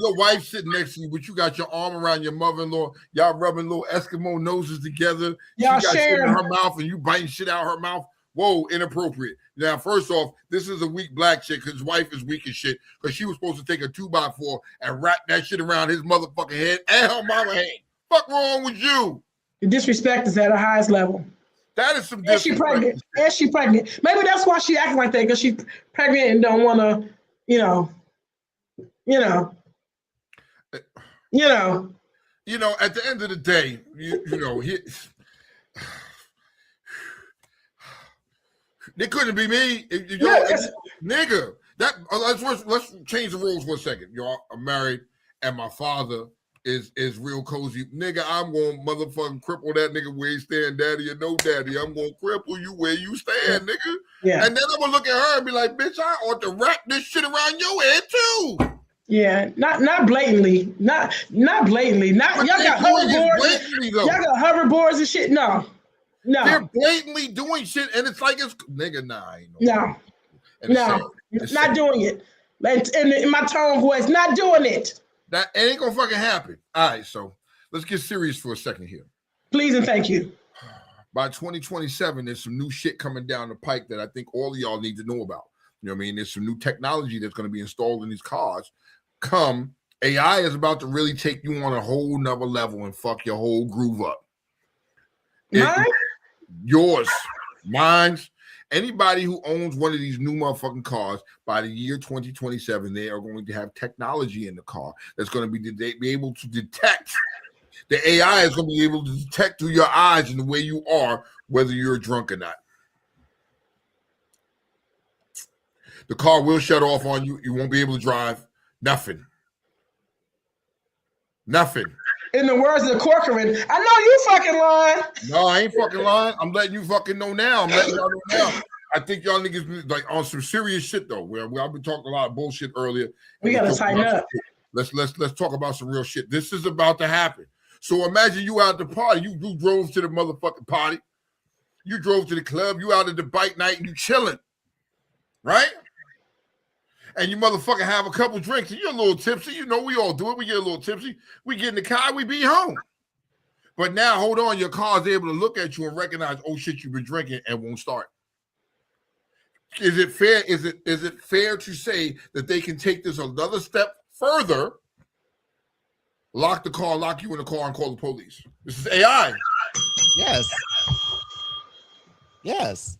Your wife sitting next to you, but you got your arm around your mother-in-law. Y'all rubbing little Eskimo noses together. Y'all she got shit in sharing. her mouth and you biting shit out her mouth. Whoa, inappropriate. Now, first off, this is a weak black chick. His wife is weak as shit because she was supposed to take a 2x4 and wrap that shit around his motherfucking head and her mama head. Fuck wrong with you? The disrespect is at the highest level. That is some disrespect. And she pregnant. Maybe that's why she acting like that, because she's pregnant and don't want to, you know, at the end of the day, it couldn't be me. Nigga. Let's change the rules for a second. Y'all, I'm married and my father is real cozy. Nigga, I'm going to motherfucking cripple that nigga where he stand, daddy or no daddy. I'm going to cripple you where you stand, nigga. Yeah. And then I'm going to look at her and be like, bitch, I ought to wrap this shit around your head too. Yeah, not blatantly. Not blatantly. Y'all got hoverboards. Y'all got hoverboards and shit. No. They're blatantly doing shit and it's like it's nigga, nah. I ain't no. Not doing it. In my tone voice, not doing it. That ain't gonna fucking happen. All right, so let's get serious for a second here. Please and thank you. By 2027, there's some new shit coming down the pike that I think all of y'all need to know about. You know what I mean? There's some new technology that's going to be installed in these cars. AI is about to really take you on a whole nother level and fuck your whole groove up. Yours, mine's. Anybody who owns one of these new motherfucking cars by the year 2027, they are going to have technology in the car that's going to be able to detect. The AI is going to be able to detect through your eyes and the way you are, whether you're drunk or not. The car will shut off on you. You won't be able to drive. Nothing. In the words of Corcoran, I know you fucking lying. No, I ain't fucking lying. I'm letting you fucking know now. I'm letting y'all know now. I think y'all niggas like on some serious shit though. Where I've been talking a lot of bullshit earlier. We gotta tighten up. Let's talk about some real shit. This is about to happen. So imagine you out at the party. You drove to the motherfucking party. You drove to the club. You out at the bike night and you chilling, right? and you motherfucker have a couple drinks and you're a little tipsy. You know, we all do it. We get a little tipsy. We get in the car, we be home. But now, hold on, your car's able to look at you and recognize, oh shit, you've been drinking and won't start. Is it fair? Is it fair to say that they can take this another step further, lock the car, lock you in the car, and call the police? This is AI. Yes. Yes.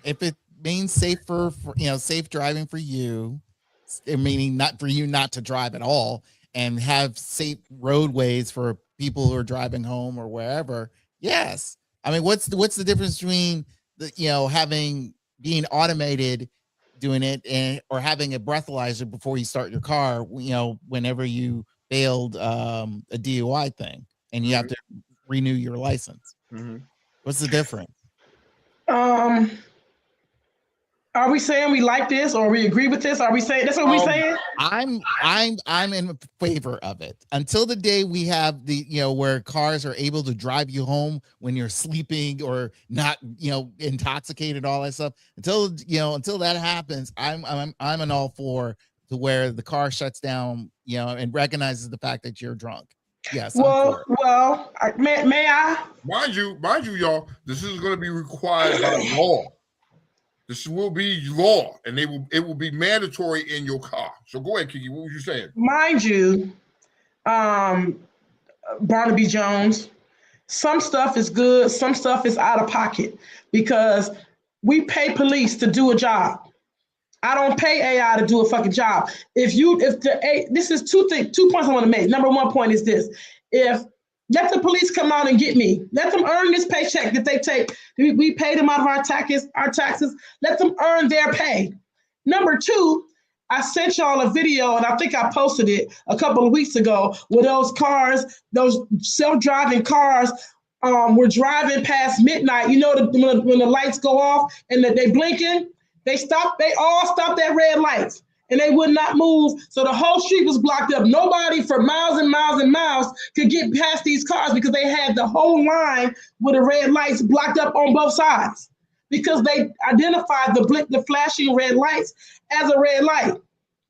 If it means safer for safe driving for you, meaning not for you not to drive at all, and have safe roadways for people who are driving home or wherever. Yes. I mean, what's the difference between being automated doing it or having a breathalyzer before you start your car, whenever you failed a DUI thing and you have to renew your license? What's the difference? Are we saying we like this or we agree with this? Are we saying that's what we're saying? I'm in favor of it until the day we have where cars are able to drive you home when you're sleeping or not, intoxicated, all that stuff. Until that happens, I'm an all for to where the car shuts down, and recognizes the fact that you're drunk. Yes. Well, may I? Mind you, y'all, this is going to be required by law. This will be law, and it will be mandatory in your car. So go ahead, Kiki. What were you saying? Mind you, Barnaby Jones, some stuff is good, some stuff is out of pocket because we pay police to do a job. I don't pay AI to do a fucking job. This is two points I want to make. Number one point is this: let the police come out and get me. Let them earn this paycheck that they take. We pay them out of our taxes. Let them earn their pay. Number two, I sent y'all a video, and I think I posted it a couple of weeks ago, where those self-driving cars were driving past midnight. You know, when the lights go off and that they blinking, they all stopped at red lights. And they would not move. So the whole street was blocked up. Nobody for miles and miles and miles could get past these cars because they had the whole line with the red lights blocked up on both sides because they identified the flashing red lights as a red light.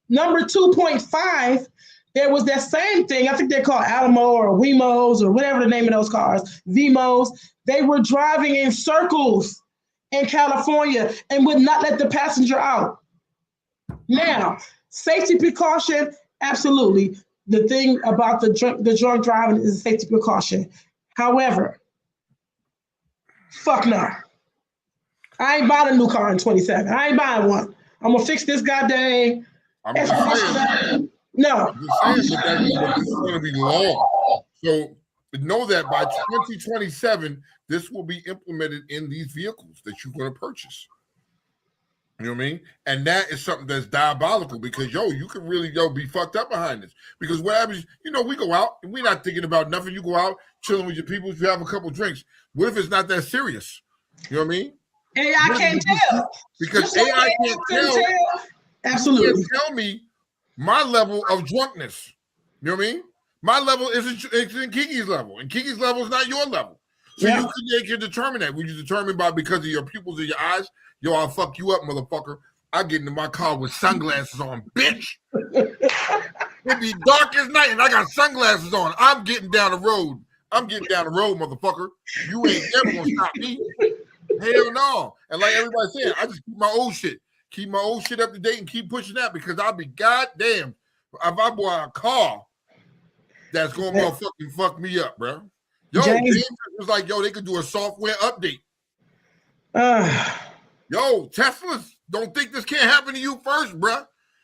Number 2.5, there was that same thing. I think they're called Alamo or Wemos or whatever the name of those cars, Vemos. They were driving in circles in California and would not let the passenger out. Now, safety precaution, absolutely. The thing about the drunk driving is a safety precaution. However, fuck no. I ain't buying a new car in 27. I ain't buying one. I'm gonna fix this goddamn. I'm just saying. No. I'm just saying that this is going to be long. So know that by 2027, this will be implemented in these vehicles that you're going to purchase. You know what I mean? And that is something that's diabolical because, you can really, be fucked up behind this. Because what happens, we go out and we're not thinking about nothing. You go out, chilling with your people, you have a couple drinks. What if it's not that serious? You know what I mean? AI can't tell. Because AI can't tell. Absolutely. You can't tell me my level of drunkenness. You know what I mean? My level it's in Kiki's level. And Kiki's level is not your level. So you can determine that. When you determine because of your pupils in your eyes, I'll fuck you up, motherfucker. I get into my car with sunglasses on, bitch. It be dark as night and I got sunglasses on. I'm getting down the road. Motherfucker. You ain't ever gonna stop me. Hell no. And like everybody said, I just keep my old shit. Keep my old shit up to date and keep pushing that because I'll be goddamn if I bought a car that's gonna motherfucking fuck me up, bro. James was like, they could do a software update. Teslas, don't think this can't happen to you first, bro.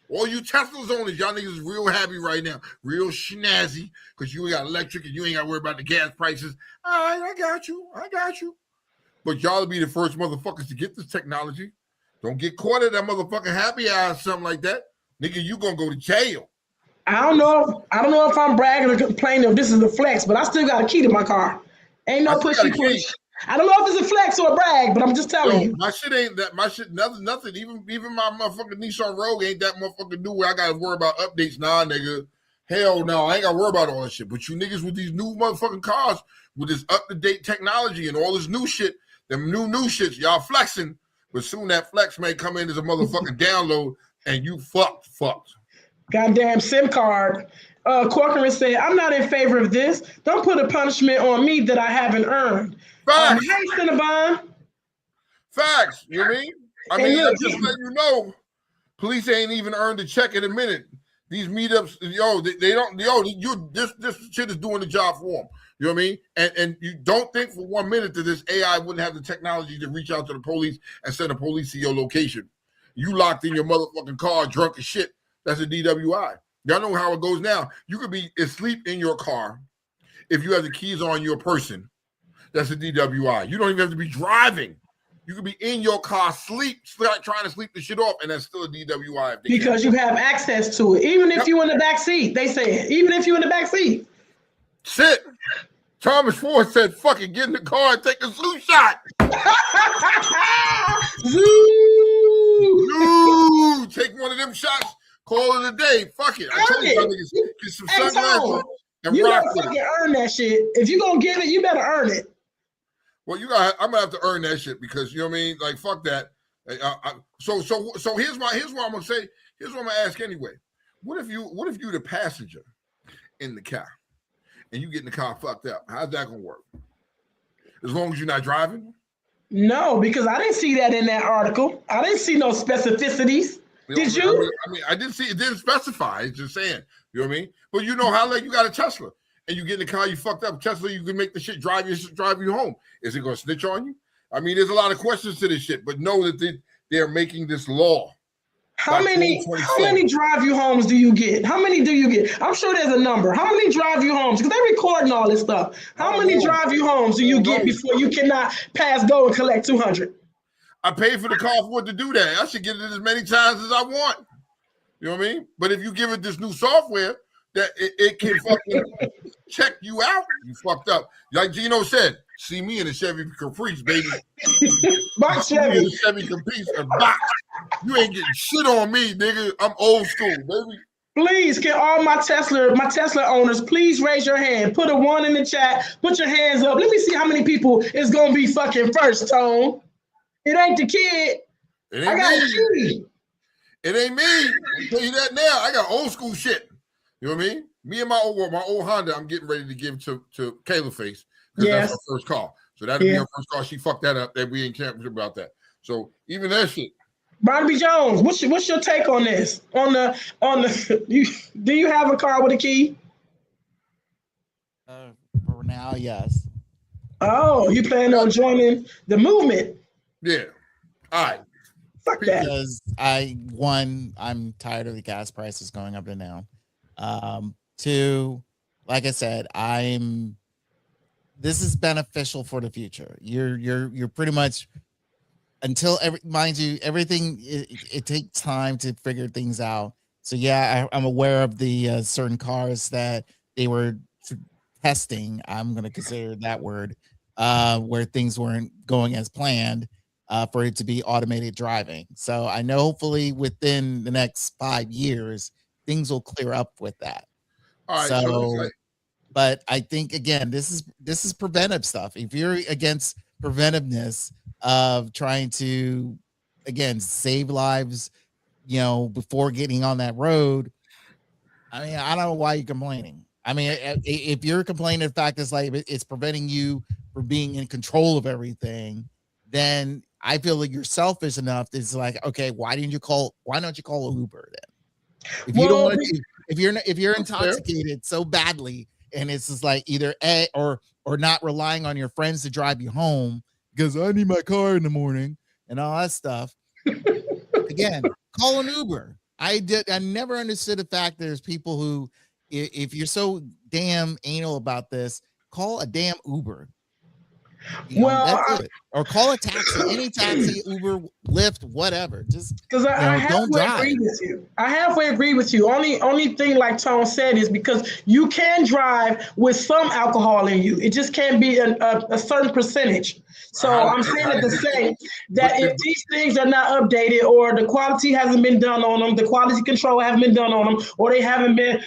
All you Teslas owners, y'all niggas is real happy right now, real snazzy, because you got electric and you ain't got to worry about the gas prices. All right, I got you. But y'all will be the first motherfuckers to get this technology. Don't get caught at that motherfucking happy hour or something like that. Nigga, you gonna go to jail. I don't know if I'm bragging or complaining if this is a flex, but I still got a key to my car. Ain't no pushy push. I don't know if it's a flex or a brag, but I'm just telling you. My shit ain't that. My shit, nothing. Even my motherfucking Nissan Rogue ain't that motherfucking new where I gotta worry about updates. Nah, nigga. Hell no, I ain't gotta worry about all that shit. But you niggas with these new motherfucking cars with this up-to-date technology and all this new shit, them new shits, y'all flexing. But soon that flex may come in as a motherfucking download and you fucked. Goddamn SIM card. Corcoran said, I'm not in favor of this. Don't put a punishment on me that I haven't earned. Facts. Hey, Cinnabon. Facts. You know what I mean? I Hey, mean, look, I'm just letting you know, police ain't even earned a check in a minute. These meetups, they don't, this shit is doing the job for them. You know what I mean? And you don't think for 1 minute that this AI wouldn't have the technology to reach out to the police and send a police to your location. You locked in your motherfucking car, drunk as shit. That's a DWI. Y'all know how it goes now. You could be asleep in your car if you have the keys on your person. That's a DWI. You don't even have to be driving. You could be in your car, trying to sleep the shit off, and that's still a DWI. Because you have access to it. Even if you're in the back seat, they say, even if you're in the back seat. Shit. Thomas Ford said, fucking get in the car and take a zoo shot. Zoo. Take one of them shots, call it a day. Fuck it. I told you niggas, get some sunglasses and rock with it. You better fucking earn that shit. If you're going to give it, you better earn it. Well, I'm gonna have to earn that shit because you know what I mean. Like fuck that. So here's what I'm gonna say. Here's what I'm gonna ask anyway. What if you the passenger in the car and you get in the car fucked up? How's that gonna work? As long as you're not driving? No, because I didn't see that in that article. I didn't see no specificities. Did you? I mean, I didn't see it. Didn't specify. It's just saying. You know what I mean? But you know how like you got a Tesla. And you get in the car, you fucked up. Tesla, you can make the shit drive you home. Is it going to snitch on you? I mean, there's a lot of questions to this shit, but know that they're making this law. How many drive you homes do you get? How many do you get? I'm sure there's a number. How many drive you homes? Because they're recording all this stuff. How many drive you homes do you get before you cannot pass go and collect 200? I paid for the car for it to do that. I should get it as many times as I want. You know what I mean? But if you give it this new software, that it can fucking check you out. You fucked up. Like Gino said, see me in a Chevy Caprice, baby. Box Chevy. In a Chevy Caprice and box. You ain't getting shit on me, nigga. I'm old school, baby. Please, can all my Tesla owners, please raise your hand. Put a 1 in the chat. Put your hands up. Let me see how many people is gonna be fucking first, Tone. It ain't the kid. It ain't me. It ain't me. I'll tell you that now. I got old school shit. You know what I mean? Me and my old Honda, I'm getting ready to give to Kayla Face because that's her first car. So that'll be her first car. She fucked that up. That we ain't caring about that. So even that shit. Barnaby Jones, what's your take on this? On the do you have a car with a key? For now, yes. Oh, you plan on joining the movement? Yeah. All right. Fuck that. Because I'm tired of the gas prices going up and down. 2, like I said, this is beneficial for the future. You're pretty much until everything it takes time to figure things out. So yeah, I'm aware of the certain cars that they were testing. I'm going to consider that word where things weren't going as planned for it to be automated driving. So I know hopefully within the next 5 years, things will clear up with that. All right. So but I think again, this is preventive stuff. If you're against preventiveness of trying to again save lives, you know, before getting on that road, I mean, I don't know why you're complaining. I mean, if you're complaining the fact it's like it's preventing you from being in control of everything, then I feel like you're selfish enough. It's like, okay, why don't you call Uber then? If you don't want to, if you're intoxicated so badly, and it's just like either or not relying on your friends to drive you home because I need my car in the morning and all that stuff. Again, call an Uber. I never understood the fact there's people who, if you're so damn anal about this, call a damn Uber. You know, that's it. Or call a taxi, any taxi, Uber, Lyft, whatever. Just because I halfway agree with you. I halfway agree with you. Only thing, like Tone said, is because you can drive with some alcohol in you. It just can't be a certain percentage. So I'm saying at the same that if these things are not updated or the quality hasn't been done on them, the quality control hasn't been done on them, or they haven't been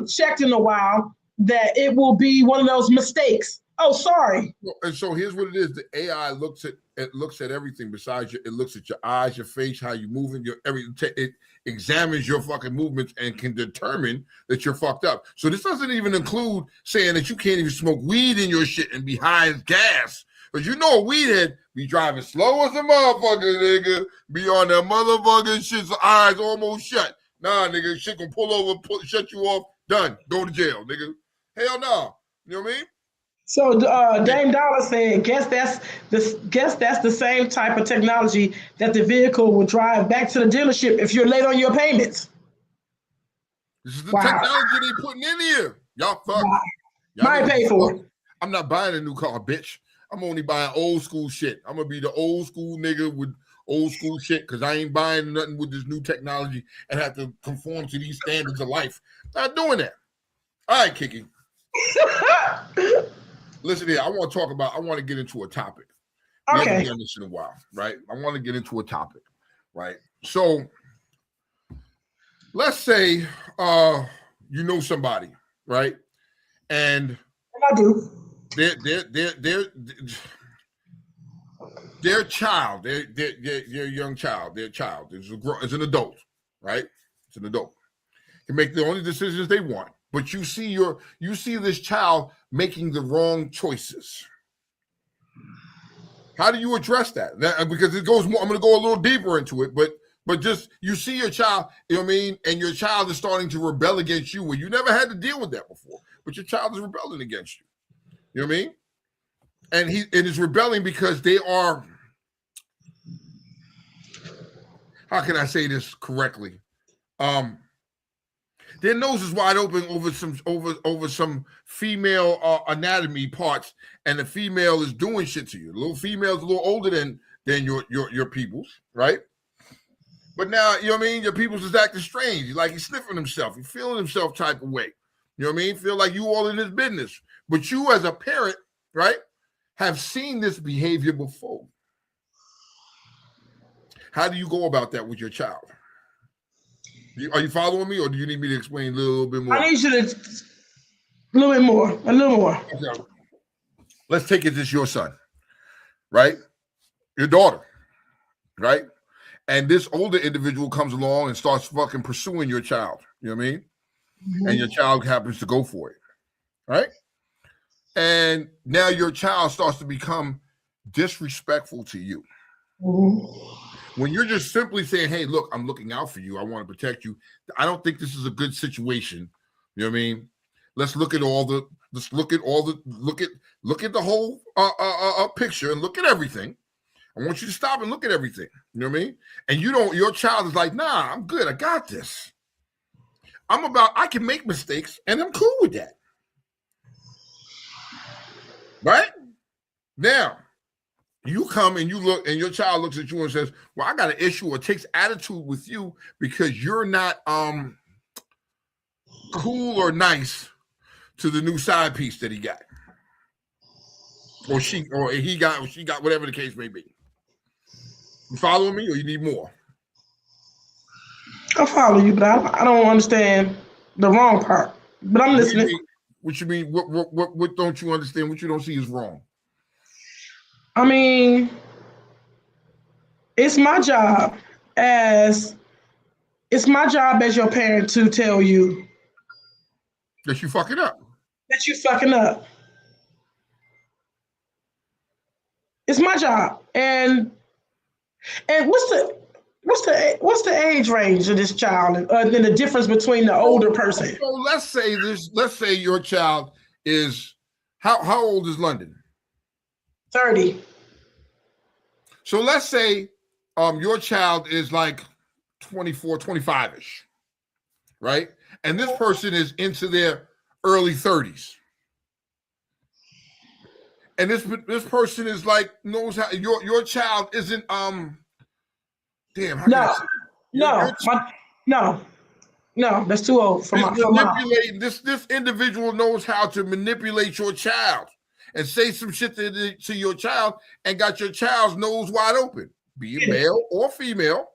checked in a while, that it will be one of those mistakes Oh, sorry. And so here's what it is: the AI looks at everything besides it looks at your eyes, your face, how you moving, your everything. It examines your fucking movements and can determine that you're fucked up. So this doesn't even include saying that you can't even smoke weed in your shit and be high as gas. Because you know a weed head be driving slow as a motherfucker, nigga. Be on that motherfucking shit's eyes almost shut. Nah, nigga, shit gonna pull over, shut you off, done. Go to jail, nigga. Hell no. You know what I mean? So Dame Dollar said, guess that's the same type of technology that the vehicle will drive back to the dealership if you're late on your payments. This is the technology they putting in here. Y'all fuck. Wow. Y'all Might pay for it. I'm not buying a new car, bitch. I'm only buying old school shit. I'm gonna be the old school nigga with old school shit because I ain't buying nothing with this new technology and have to conform to these standards of life. Not doing that. All right, Kiki. Listen here, I want to get into a topic. We haven't done this in a while, right? I want to get into a topic, right? So let's say you know somebody, right? And I do. Their child, their young child, their child is an adult, right? It's an adult. Can make the only decisions they want. But you see this child making the wrong choices. How do you address that? Because it goes more, I'm going to go a little deeper into it, but just you see your child, you know what I mean, and your child is starting to rebel against you where you never had to deal with that before, but your child is rebelling against you. You know what I mean? And he is rebelling because they are, how can I say this correctly? Their nose is wide open over some female anatomy parts, and the female is doing shit to you. The little female's a little older than your people's, right? But now, you know what I mean? Your people's is acting strange. Like he's sniffing himself. He's feeling himself type of way. You know what I mean? Feel like you all in his business. But you as a parent, right, have seen this behavior before. How do you go about that with your child? Are you following me, or do you need me to explain a little bit more? I need you to a little more. Okay. Let's take it as your son, right? Your daughter, right? And this older individual comes along and starts fucking pursuing your child. You know what I mean? Mm-hmm. And your child happens to go for it, right? And now your child starts to become disrespectful to you. Mm-hmm. When you're just simply saying, hey, look, I'm looking out for you. I want to protect you. I don't think this is a good situation. You know what I mean? Let's look at the whole picture and look at everything. I want you to stop and look at everything. You know what I mean? And your child is like, nah, I'm good. I got this. I can make mistakes and I'm cool with that. Right? Now, you come and you look, and your child looks at you and says, well, I got an issue, or takes attitude with you because you're not cool or nice to the new side piece that he got. Or she got, whatever the case may be. You following me, or you need more? I follow you, but I don't understand the wrong part. But I'm listening. What you mean? What don't you understand? What you don't see is wrong? I mean, it's my job as your parent to tell you that you fucking up. It's my job. And what's the age range of this child, and the difference between the older person? So let's say your child is how old is London? 30. So let's say your child is like 24, 25-ish, right? And this person is into their early 30s. And this person is like, knows how your child isn't No, that's too old for my. This individual knows how to manipulate your child and say some shit to your child and got your child's nose wide open, be it male or female,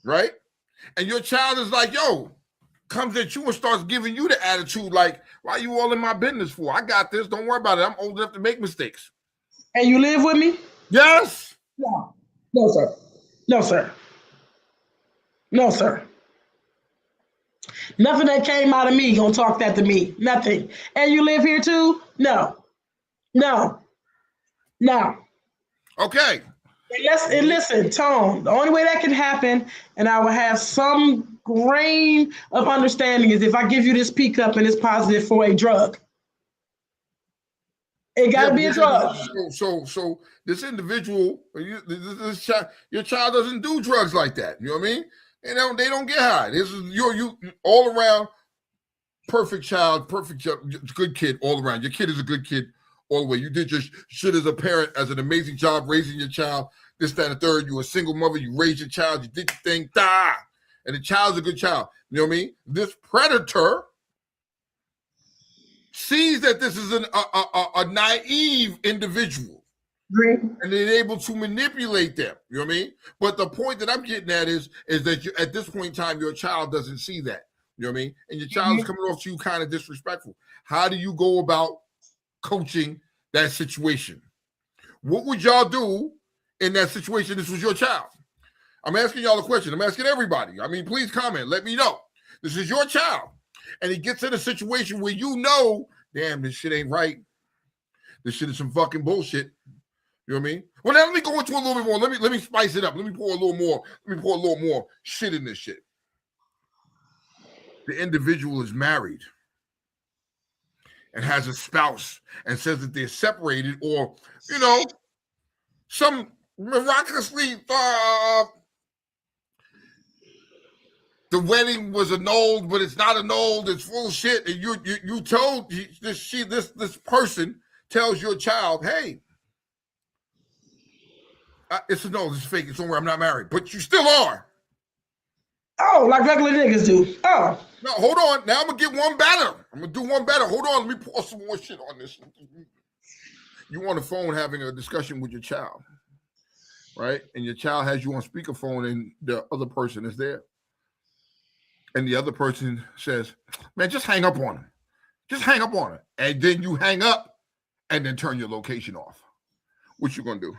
right? And your child is like, yo, comes at you and starts giving you the attitude like, Why are you all in my business for? I got this. Don't worry about it. I'm old enough to make mistakes. And you live with me? Yes. No. No, sir. No, sir. No, sir. Nothing that came out of me gonna talk that to me. Nothing. And you live here too? No. No. No. Okay. And listen, Tone, the only way that can happen, and I will have some grain of understanding, is if I give you this P cup and it's positive for a drug. It gotta be a drug. So this individual, this child, your child doesn't do drugs like that. You know what I mean? They don't get high. This is you all around perfect child, good kid all around. Your kid is a good kid all the way. You did your shit as a parent, as an amazing job raising your child. This, that, and the third. You were a single mother. You raised your child. You did your thing. And the child's a good child. You know what I mean? This predator sees that this is a naive individual. Great. And they're able to manipulate them. You know what I mean? But the point that I'm getting at is that at this point in time, your child doesn't see that. You know what I mean? And your child is coming off to you kind of disrespectful. How do you go about coaching that situation? What would y'all do in that situation? This was your child. I'm asking y'all a question. I'm asking everybody. I mean, please comment. Let me know. This is your child. And he gets in a situation where you know, damn, this shit ain't right. This shit is some fucking bullshit. You know what I mean? Well, now let me go into a little bit more. Let me spice it up. Let me pour a little more. Let me pour a little more shit in this shit. The individual is married and has a spouse and says that they're separated, or, you know, some miraculously the wedding was annulled, but it's not annulled. It's full of shit. And you told this person tells your child, hey, it's fake. It's somewhere I'm not married, but you still are. Oh, like regular niggas do. Oh. No, hold on. Now I'm gonna get one better. I'm gonna do one better. Hold on. Let me pour some more shit on this. You on the phone having a discussion with your child, right? And your child has you on speakerphone, and the other person is there. And the other person says, man, just hang up on him. Just hang up on him. And then you hang up and then turn your location off. What you gonna do?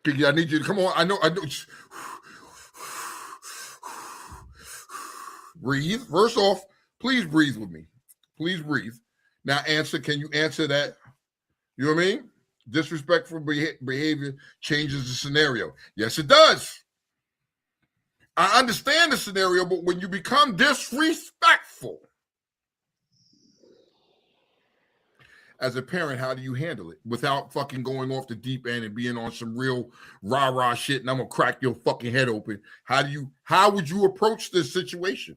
Kiki, I need you to come on. I know. Breathe. First off, please breathe with me. Please breathe. Now answer. Can you answer that? You know what I mean? Disrespectful behavior changes the scenario. Yes, it does. I understand the scenario, but when you become disrespectful as a parent, how do you handle it without fucking going off the deep end and being on some real rah-rah shit and I'm gonna crack your fucking head open? How would you approach this situation?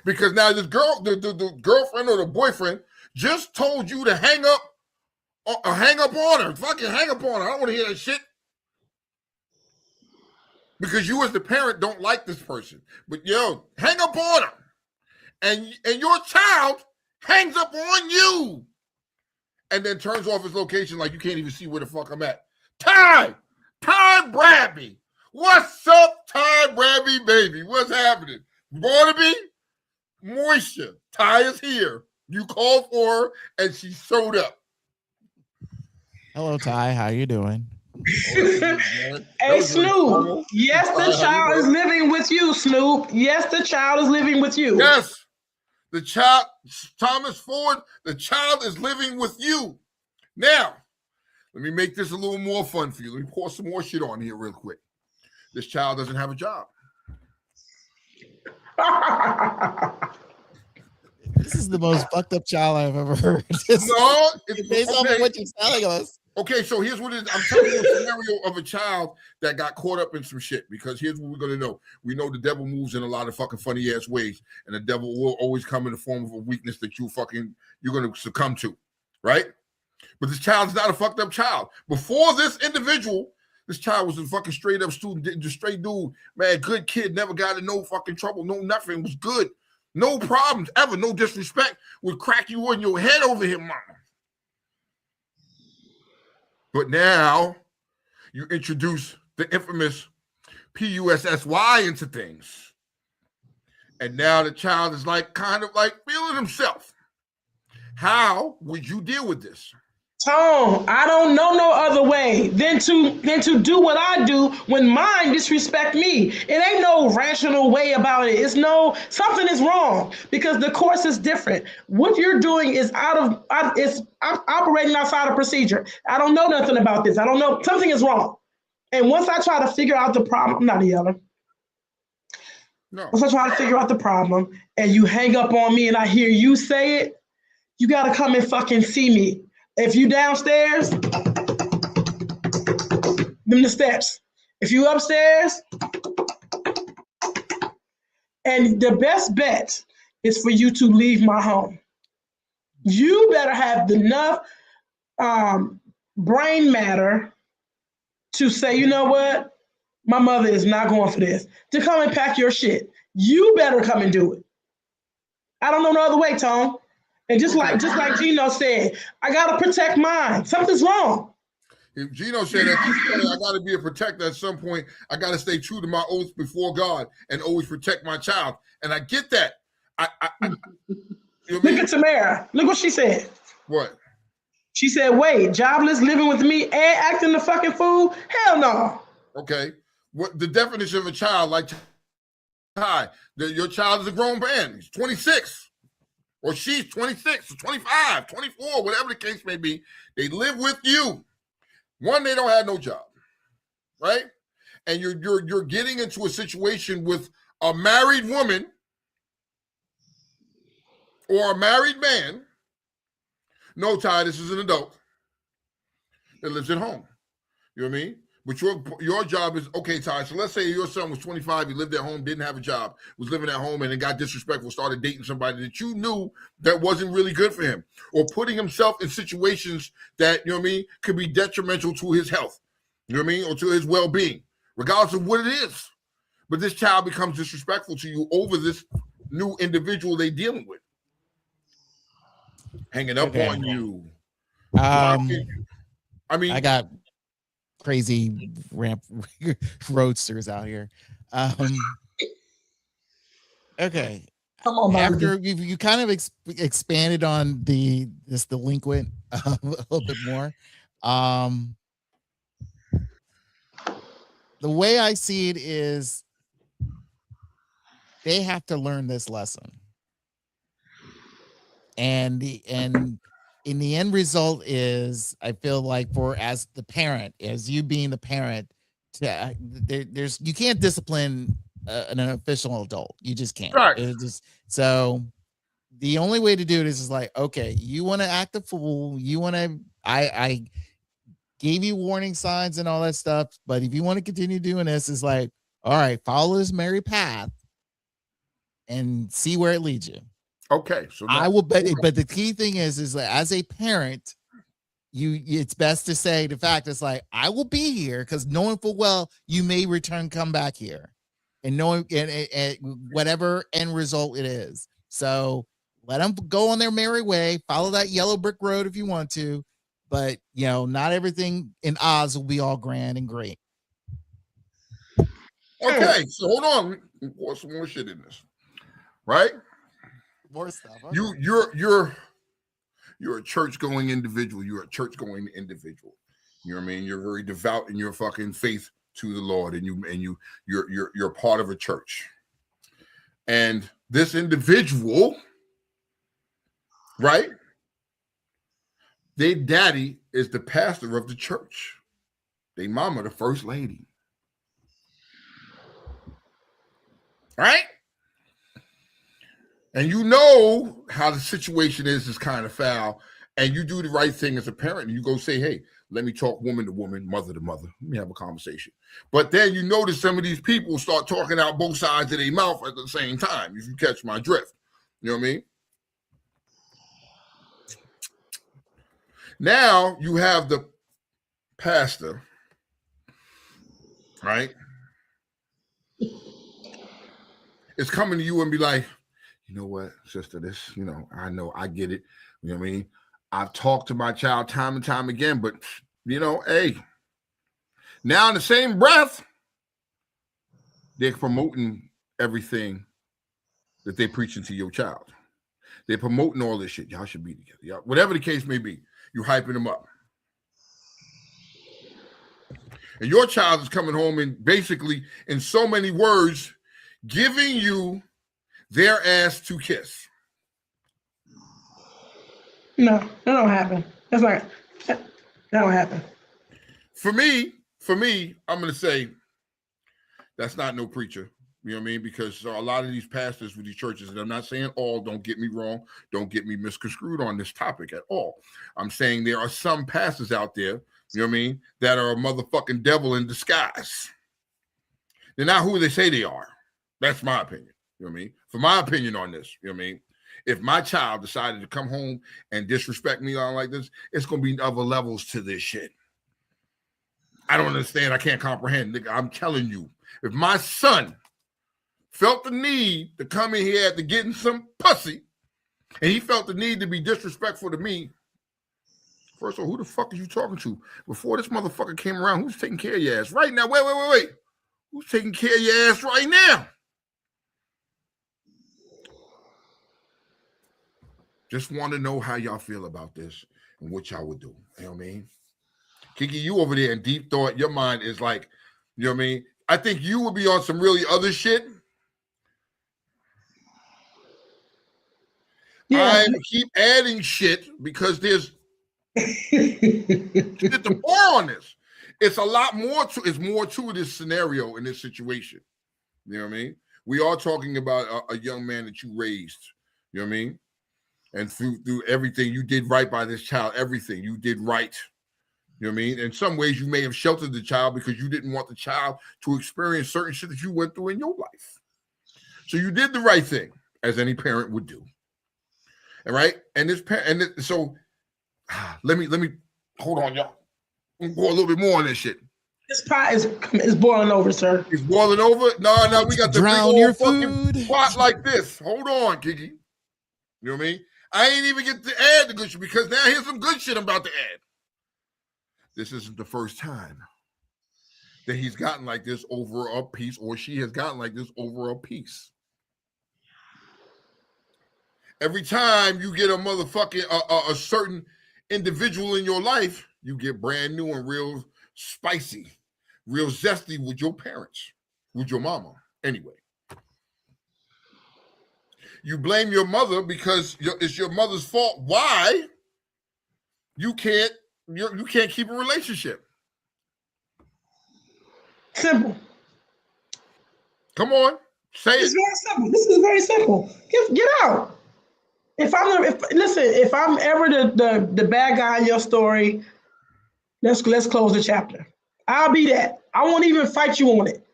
Because now this girl, the girlfriend or the boyfriend just told you to hang up on her. Fucking hang up on her. I don't want to hear that shit. Because you as the parent don't like this person. But yo, hang up on her. And your child hangs up on you. And then turns off his location like you can't even see where the fuck I'm at. Ty Bradby. What's up, Ty Bradby, baby? What's happening? Barnaby? Moisture. Ty is here. You called for her and she showed up. Hello, Ty. How you doing? Hey, Snoop. Yes, the child is living with you, Snoop. Yes, the child is living with you. Yes. The child, Thomas Ford, the child is living with you. Now, let me make this a little more fun for you. Let me pour some more shit on here real quick. This child doesn't have a job. This is the most fucked up child I've ever heard. No, it's based off of what you're telling us. Okay, so here's what it is. I'm telling you a scenario of a child that got caught up in some shit, because here's what we're going to know. We know the devil moves in a lot of fucking funny ass ways, and the devil will always come in the form of a weakness that you're going to succumb to, right? But this child's not a fucked up child. Before this individual, this child was a fucking straight up student, just straight dude, man, good kid, never got in no fucking trouble, no nothing, was good. No problems ever, no disrespect, would crack you on your head over here, mama. But now you introduce the infamous PUSSY into things. And now the child is like kind of like feeling himself. How would you deal with this? Tone, I don't know no other way than to do what I do when mine disrespect me. It ain't no rational way about it. It's no something is wrong because the course is different. What you're doing is it's operating outside of procedure. I don't know nothing about this. I don't know something is wrong. And once I try to figure out the problem, I'm not a yeller. No. Once I try to figure out the problem and you hang up on me and I hear you say it, you gotta come and fucking see me. If you downstairs, them the steps. If you upstairs, and the best bet is for you to leave my home. You better have enough brain matter to say, you know what? My mother is not going for this. To come and pack your shit. You better come and do it. I don't know no other way, Tone. And just like Gino said, I gotta protect mine. Something's wrong. If Gino said that I gotta be a protector at some point, I gotta stay true to my oath before God and always protect my child. And I get that. You know Look at Tamara. Look what she said. What? She said, wait, jobless, living with me, and acting the fucking fool? Hell no. Okay. What the definition of a child, like Ty, your child is a grown man. He's 26. Or she's 26 or 25, 24, whatever the case may be. They live with you. One, they don't have no job, right? And you're getting into a situation with a married woman or a married man. No, Ty, this is an adult that lives at home. You know what I mean? But your job is, okay, Ty, so let's say your son was 25, he lived at home, didn't have a job, was living at home, and then got disrespectful, started dating somebody that you knew that wasn't really good for him, or putting himself in situations that, you know what I mean, could be detrimental to his health, you know what I mean, or to his well-being, regardless of what it is. But this child becomes disrespectful to you over this new individual they're dealing with. Hanging up on you. I got crazy roadsters out here. Okay. Come on, after you kind of expanded on this delinquent a little bit more. The way I see it is they have to learn this lesson. And in the end result is, I feel like as the parent, as you being the parent, there's you can't discipline an official adult. You just can't. Right. So the only way to do it is like, okay, you want to act a fool. You want to, I gave you warning signs and all that stuff. But if you want to continue doing this, it's like, all right, follow this merry path and see where it leads you. Okay. So I will bet, but the key thing is that as a parent, it's best to say the fact is like, I will be here because knowing full well you may come back here, and knowing and whatever end result it is. So let them go on their merry way, follow that yellow brick road if you want to, but not everything in Oz will be all grand and great. Okay, so hold on. Pour some more shit in this, right? More stuff. Okay. You're a church-going individual. You're a church-going individual. You know what I mean? You're very devout in your fucking faith to the Lord, and you're part of a church. And this individual, right? Their daddy is the pastor of the church. Their mama, the first lady. Right? And you know how the situation is kind of foul, and you do the right thing as a parent, and you go say, hey, let me talk woman to woman, mother to mother. Let me have a conversation. But then you notice some of these people start talking out both sides of their mouth at the same time, if you catch my drift. You know what I mean? Now you have the pastor, right? It's coming to you and be like, you know what, sister, this, I know, I get it. You know what I mean? I've talked to my child time and time again, but, hey, now in the same breath, they're promoting everything that they're preaching to your child. They're promoting all this shit. Y'all should be together. Y'all, whatever the case may be, you hyping them up. And your child is coming home and basically, in so many words, giving you their ass to kiss. No, that don't happen. That don't happen. For me, I'm going to say that's not no preacher. You know what I mean? Because a lot of these pastors with these churches, and I'm not saying all, don't get me wrong, don't get me misconstrued on this topic at all. I'm saying there are some pastors out there, you know what I mean, that are a motherfucking devil in disguise. They're not who they say they are. That's my opinion. You know what I mean? For my opinion on this, you know what I mean? If my child decided to come home and disrespect me on like this, it's going to be other levels to this shit. I don't understand. I can't comprehend. Nigga, I'm telling you, if my son felt the need to come in here after getting some pussy, and he felt the need to be disrespectful to me, first of all, who the fuck are you talking to? Before this motherfucker came around, who's taking care of your ass right now? Wait. Who's taking care of your ass right now? Just want to know how y'all feel about this and what y'all would do. You know what I mean? Kiki, you over there in deep thought. Your mind is like, you know what I mean? I think you would be on some really other shit. Yeah. I keep adding shit because there's shit to pour on this. It's a lot more to, it's more to this scenario in this situation. You know what I mean? We are talking about a young man that you raised. You know what I mean? And through everything, you did right by this child. Everything you did right. You know what I mean? In some ways, you may have sheltered the child because you didn't want the child to experience certain shit that you went through in your life. So you did the right thing, as any parent would do. All right? And this parent, so let me hold on, y'all. I'm going a little bit more on this shit. This pot is boiling over, sir. It's boiling over? No, we got the drown big your old fucking food pot like this. Hold on, Kiki. You know what I mean? I ain't even get to add the good shit because now here's some good shit I'm about to add. This isn't the first time that he's gotten like this over a piece, or she has gotten like this over a piece. Every time you get a motherfucking a certain individual in your life, you get brand new and real spicy, real zesty with your parents, with your mama. Anyway, you blame your mother because it's your mother's fault. Why you can't keep a relationship? Simple. Come on, say it's it. Very simple. This is very simple. Get out. If I'm ever the bad guy in your story, let's close the chapter. I'll be that. I won't even fight you on it.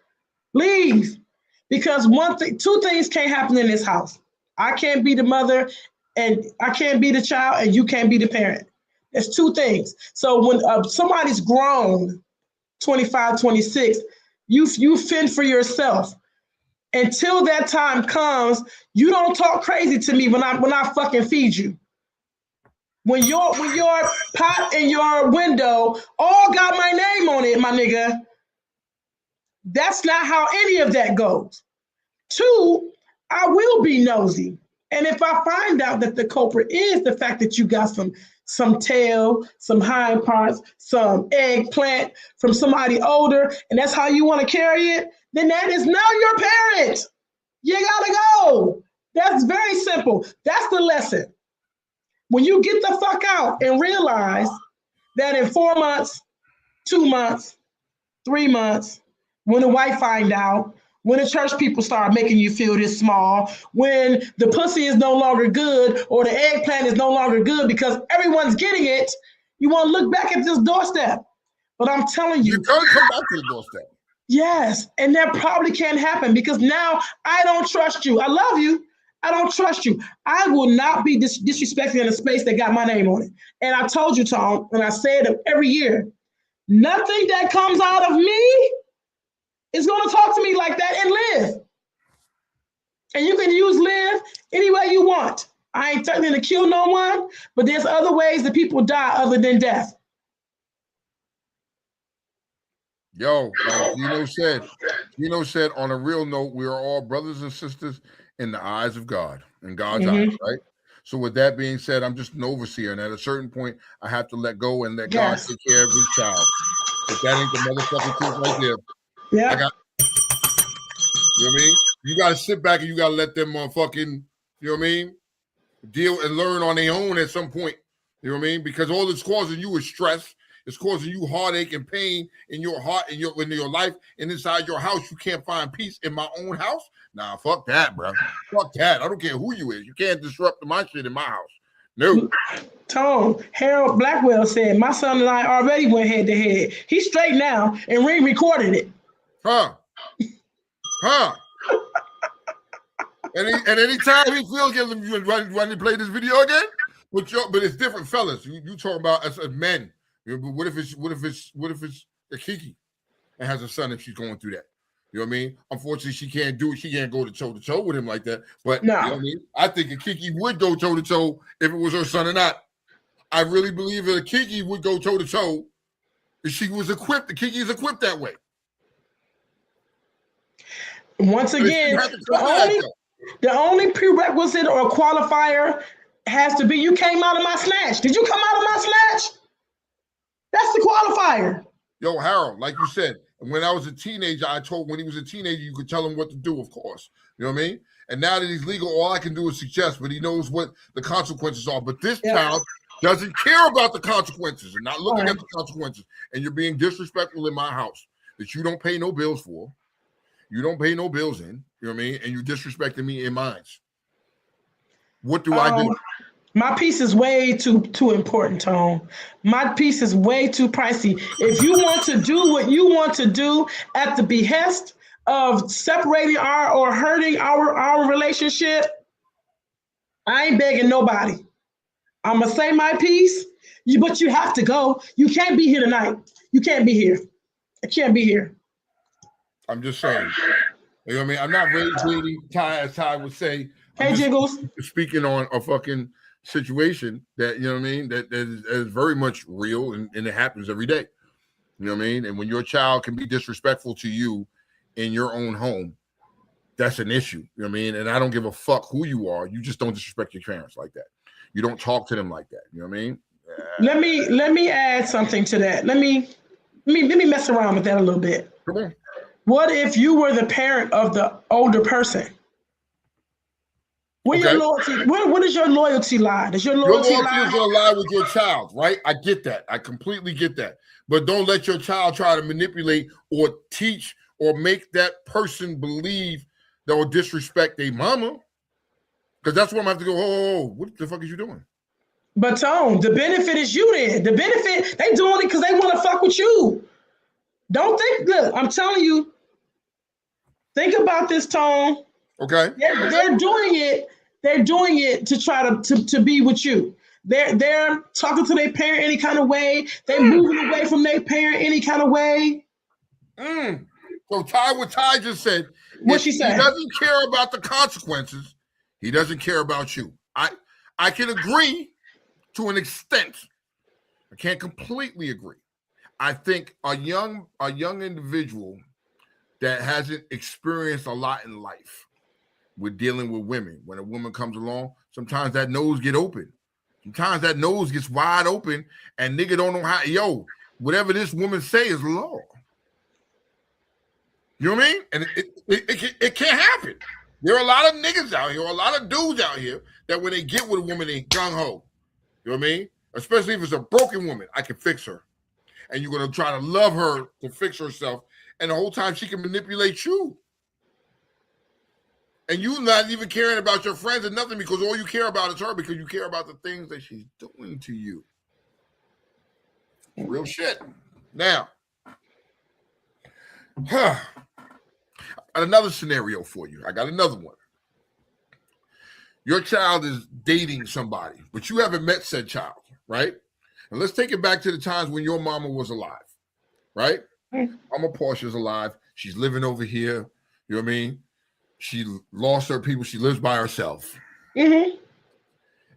Leave. Because two things can't happen in this house. I can't be the mother, and I can't be the child, and you can't be the parent. It's two things. So when somebody's grown, 25, 26, you fend for yourself. Until that time comes, you don't talk crazy to me when I fucking feed you. When your pot in your window all got my name on it, my nigga, that's not how any of that goes. Two, I will be nosy. And if I find out that the culprit is the fact that you got some tail, some hind parts, some eggplant from somebody older, and that's how you want to carry it, then that is now your parent. You gotta go. That's very simple. That's the lesson. When you get the fuck out and realize that in 4 months, 2 months, 3 months, when the wife find out, when the church people start making you feel this small, when the pussy is no longer good or the eggplant is no longer good because everyone's getting it, you want to look back at this doorstep. But I'm telling you. You can't come back to the doorstep. Yes, and that probably can't happen because now I don't trust you. I love you. I don't trust you. I will not be disrespected in a space that got my name on it. And I told you, Tom, and I say it every year, nothing that comes out of me is going to talk to me like that and live. And you can use live any way you want. I ain't threatening to kill no one, but there's other ways that people die other than death. Yo, like Gino said, on a real note, we are all brothers and sisters in the eyes of God, in God's eyes, right? So with that being said, I'm just an overseer, and at a certain point, I have to let go and let God take care of his child. If that ain't the motherfucking truth right there, yeah. you know what I mean? You got to sit back and you got to let them motherfucking, you know what I mean, deal and learn on their own at some point. You know what I mean? Because all it's causing you is stress. It's causing you heartache and pain in your heart, in your life, and inside your house. You can't find peace in my own house. Nah, fuck that, bro. Fuck that. I don't care who you is. You can't disrupt my shit in my house. No. Tone, Harold Blackwell said, my son and I already went head to head. He's straight now and re-recorded it. Huh. And anytime he feels you want to play this video again, but it's different, fellas. You talking about as men. But what if it's a Kiki and has a son if she's going through that? You know what I mean? Unfortunately, she can't do it. She can't go toe to toe with him like that. But no. You know what I mean? I think a Kiki would go toe to toe if it was her son or not. I really believe that a Kiki would go toe to toe if she was equipped. The Kiki is equipped that way. Once again, the only prerequisite or qualifier has to be you came out of my snatch. Did you come out of my snatch? That's the qualifier. Yo, Harold, like you said, when I was a teenager, when he was a teenager, you could tell him what to do, of course. You know what I mean? And now that he's legal, all I can do is suggest, but he knows what the consequences are. But this child doesn't care about the consequences and not looking at the consequences. And you're being disrespectful in my house that you don't pay no bills for. You don't pay no bills in, you know what I mean? And you're disrespecting me in mine. What do I do? My piece is way too important, Tone. My piece is way too pricey. If you want to do what you want to do at the behest of separating or hurting our relationship, I ain't begging nobody. I'm going to say my piece, but you have to go. You can't be here tonight. You can't be here. I can't be here. I'm just saying. You know what I mean? I'm not rage baiting, as Ty would say. Hey, Jiggles. Speaking on a fucking situation that, you know what I mean, that is very much real and it happens every day. You know what I mean? And when your child can be disrespectful to you in your own home, that's an issue. You know what I mean? And I don't give a fuck who you are. You just don't disrespect your parents like that. You don't talk to them like that. You know what I mean? Let me add something to that. Let me mess around with that a little bit. Come on. What if you were the parent of the older person? Where your loyalty? Where does your loyalty lie? Does your loyalty is going to lie with your child, right? I get that. I completely get that. But don't let your child try to manipulate or teach or make that person believe they'll disrespect their mama. Because that's where I'm going to have to go, oh, what the fuck is you doing? But Tone, the benefit is you then. The benefit, they doing it because they want to fuck with you. Don't think, look, I'm telling you, think about this, Tone. Okay. They're doing it. They're doing it to try to be with you. They're talking to their parent any kind of way. They're moving away from their parent any kind of way. So what Ty just said. What she said? He doesn't care about the consequences. He doesn't care about you. I can agree to an extent. I can't completely agree. I think a young individual that hasn't experienced a lot in life with dealing with women, when a woman comes along, sometimes that nose get open. Sometimes that nose gets wide open and nigga don't know how, whatever this woman say is law. You know what I mean? And it can't happen. There are a lot of niggas out here, a lot of dudes out here that when they get with a woman, they gung-ho. You know what I mean? Especially if it's a broken woman, I can fix her. And you're going to try to love her to fix herself. And the whole time she can manipulate you. And you not even caring about your friends or nothing because all you care about is her because you care about the things that she's doing to you. Real shit. Now, I got another scenario for you. I got another one. Your child is dating somebody, but you haven't met said child, right? And let's take it back to the times when your mama was alive, right? Mama Portia's alive. She's living over here. You know what I mean? She lost her people. She lives by herself. Mm-hmm.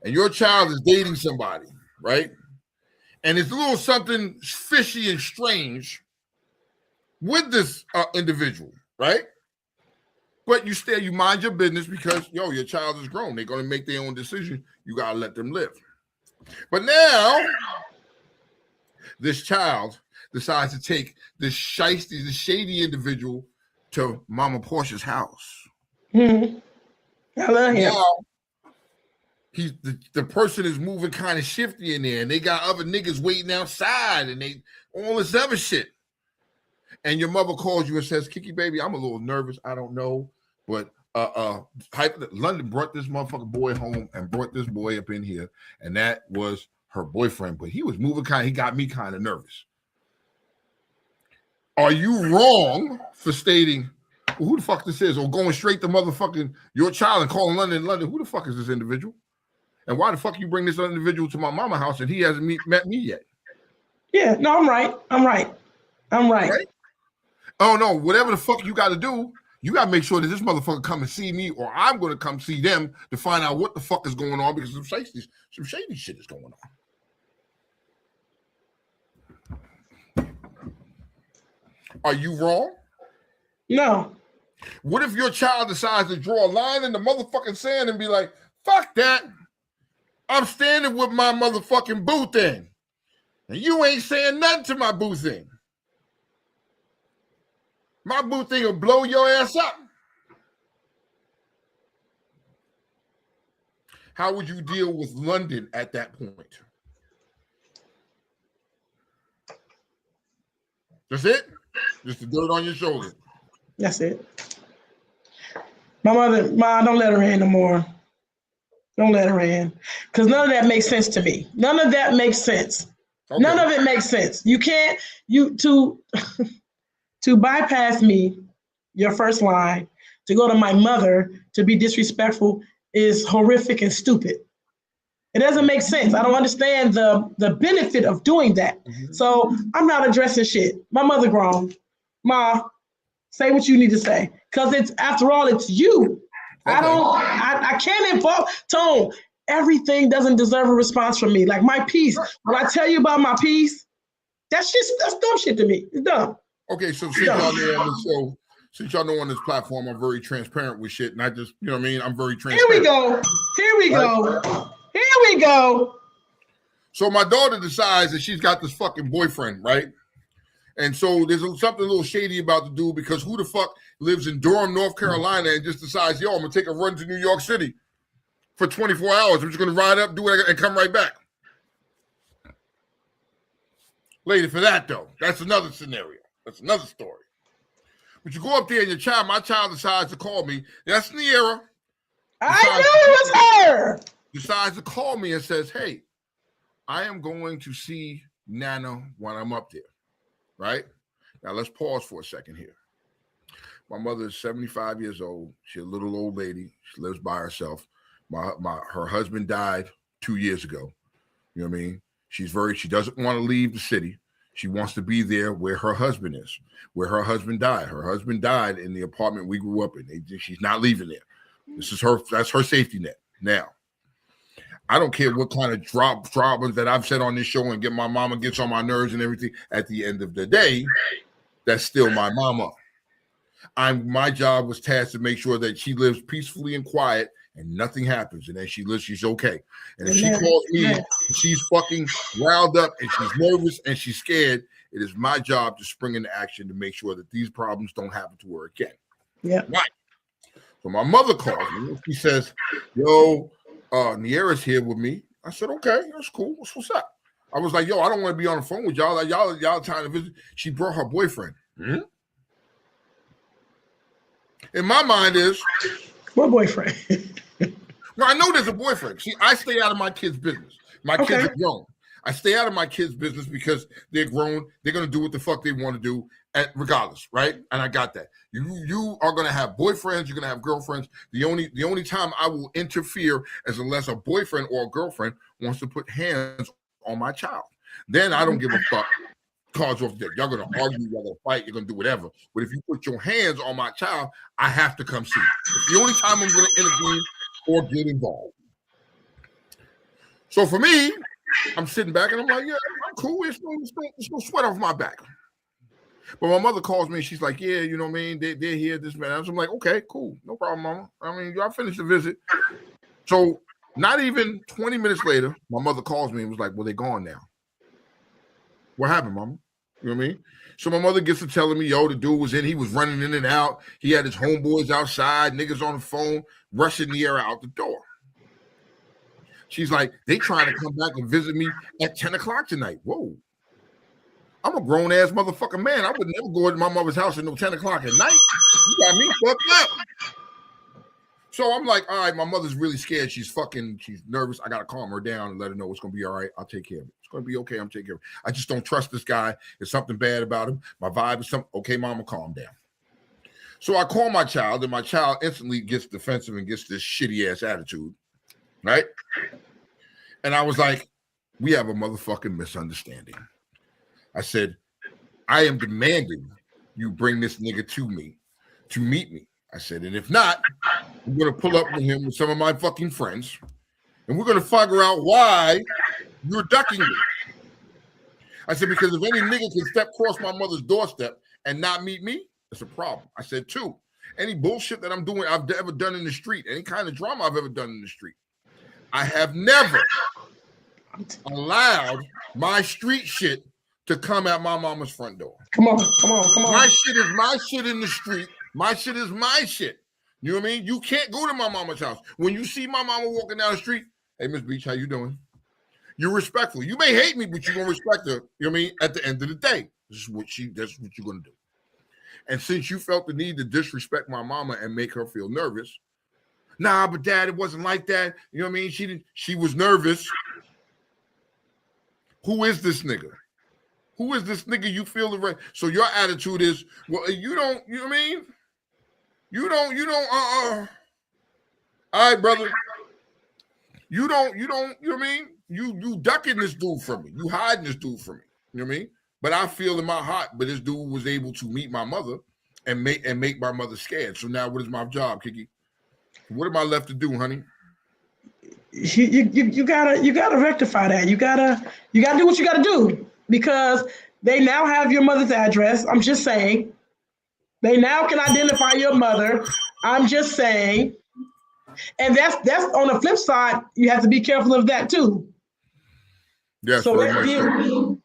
And your child is dating somebody, right? And it's a little something fishy and strange with this individual, right? But you mind your business because, your child is grown. They're going to make their own decision. You got to let them live. But now, this child decides to take this shady individual to Mama Portia's house. Mm-hmm. I love him. Now, the person is moving kind of shifty in there, and they got other niggas waiting outside, and they all this other shit. And your mother calls you and says, Kiki, baby, I'm a little nervous. I don't know. But London brought this motherfucking boy home and brought this boy up in here. And that was her boyfriend. But he was moving he got me kind of nervous. Are you wrong for stating, well, who the fuck this is? Or going straight to motherfucking your child and calling London, who the fuck is this individual? And why the fuck you bring this individual to my mama house and he hasn't met me yet? Yeah, no, I'm right. Right? Oh, no, whatever the fuck you got to do, you got to make sure that this motherfucker come and see me, or I'm going to come see them to find out what the fuck is going on, because some shady shit is going on. Are you wrong? No. What if your child decides to draw a line in the motherfucking sand and be like, fuck that. I'm standing with my motherfucking boo thing. And you ain't saying nothing to my boo thing. My boo thing will blow your ass up. How would you deal with London at that point? That's it? Just the dirt on your shoulder. That's it. My mother, don't let her in no more. Don't let her in. Because none of that makes sense to me. None of that makes sense. Okay. None of it makes sense. You can't, to bypass me, your first line, to go to my mother to be disrespectful is horrific and stupid. It doesn't make sense. I don't understand the benefit of doing that. Mm-hmm. So I'm not addressing shit. My mother grown. Ma, say what you need to say. Because after all, it's you. Okay. I can't involve, Tone, everything doesn't deserve a response from me. Like my piece, when I tell you about my piece, that's dumb shit to me. It's dumb. Okay, so since y'all know on the show, since y'all know on this platform, I'm very transparent with shit, and I just, you know what I mean? I'm very transparent. Here we go. So my daughter decides that she's got this fucking boyfriend, right? And so there's something a little shady about the dude, because who the fuck lives in Durham, North Carolina, and just decides, I'm going to take a run to New York City for 24 hours. I'm just going to ride up, do it, and come right back. Later for that, though. That's another scenario. That's another story. But you go up there and my child decides to call me. That's Niera. I knew it was her. Decides to call me and says, hey, I am going to see Nana when I'm up there. Right? Now, let's pause for a second here. My mother is 75 years old. She's a little old lady. She lives by herself. Her husband died 2 years ago. You know what I mean? She doesn't want to leave the city. She wants to be there where her husband is, where her husband died. Her husband died in the apartment we grew up in. She's not leaving there. That's her safety net. Now, I don't care what kind of dramas that I've said on this show and my mama gets on my nerves and everything. At the end of the day, that's still my mama. My job was tasked to make sure that she lives peacefully and quiet and nothing happens. And then she's okay. And if she calls me, she's fucking riled up and she's nervous and she's scared, it is my job to spring into action to make sure that these problems don't happen to her again. Yeah. Right. So my mother calls me. She says, Niera's here with me. I said, okay, that's cool. What's up? I was like, I don't want to be on the phone with y'all. Like, y'all trying to visit. She brought her boyfriend. Hmm? In my mind is, what boyfriend? Well, I know there's a boyfriend. See, I stay out of my kids' business. My kids are grown. I stay out of my kids' business because they're grown. They're going to do what the fuck they want to do regardless, right? And I got that. You are going to have boyfriends. You're going to have girlfriends. The only time I will interfere is unless a boyfriend or a girlfriend wants to put hands on my child. Then I don't give a fuck. Cards off the deck. Y'all going to argue. Y'all going to fight. You're going to do whatever. But if you put your hands on my child, I have to come see you. It's the only time I'm going to intervene or get involved. So for me, I'm sitting back and I'm like, yeah, I'm cool. It's no sweat off my back. But my mother calls me and she's like, yeah, you know what I mean? They're here, this man. I'm like, okay, cool. No problem, mama. I mean, y'all finished the visit. So not even 20 minutes later, my mother calls me and was like, well, they're gone now. What happened, mama? You know what I mean? So my mother gets to telling me, yo, the dude was in, he was running in and out. He had his homeboys outside, niggas on the phone, rushing the air out the door. She's like, they trying to come back and visit me at 10 o'clock tonight. Whoa. I'm a grown-ass motherfucking man. I would never go to my mother's house at no 10 o'clock at night. You got me fucked up. So I'm like, all right, my mother's really scared. She's nervous. I got to calm her down and let her know it's going to be all right. I'll take care of it. It's going to be okay. I'm taking care of it. I just don't trust this guy. There's something bad about him. My vibe is something. Okay, mama, calm down. So I call my child, and my child instantly gets defensive and gets this shitty-ass attitude, right? And I was like, we have a motherfucking misunderstanding. I said, I am demanding you bring this nigga to me to meet me. I said, and if not, I'm going to pull up with him with some of my fucking friends, and we're going to figure out why you're ducking me. I said, because if any nigga can step across my mother's doorstep and not meet me, it's a problem. I said, 2, any bullshit that I've ever done in the street, any kind of drama I've ever done in the street, I have never allowed my street shit to come at my mama's front door. Come on. My shit is my shit in the street. My shit is my shit. You know what I mean? You can't go to my mama's house. When you see my mama walking down the street, hey, Miss Beach, how you doing? You're respectful. You may hate me, but you're going to respect her. You know what I mean? At the end of the day, that's what you're going to do. And since you felt the need to disrespect my mama and make her feel nervous, nah, but Dad, it wasn't like that. You know what I mean? She was nervous. Who is this nigga? Who is this nigga you feel the right? So your attitude is, well, you know what I mean? All right, brother. You know what I mean? You ducking this dude from me. You hiding this dude from me. You know what I mean? But I feel in my heart, but this dude was able to meet my mother and make my mother scared. So now what is my job, Kiki? What am I left to do, honey? You gotta rectify that. You gotta do what you gotta do, because they now have your mother's address. I'm just saying. They now can identify your mother. I'm just saying. And that's on the flip side, you have to be careful of that too. Yes, so very much so.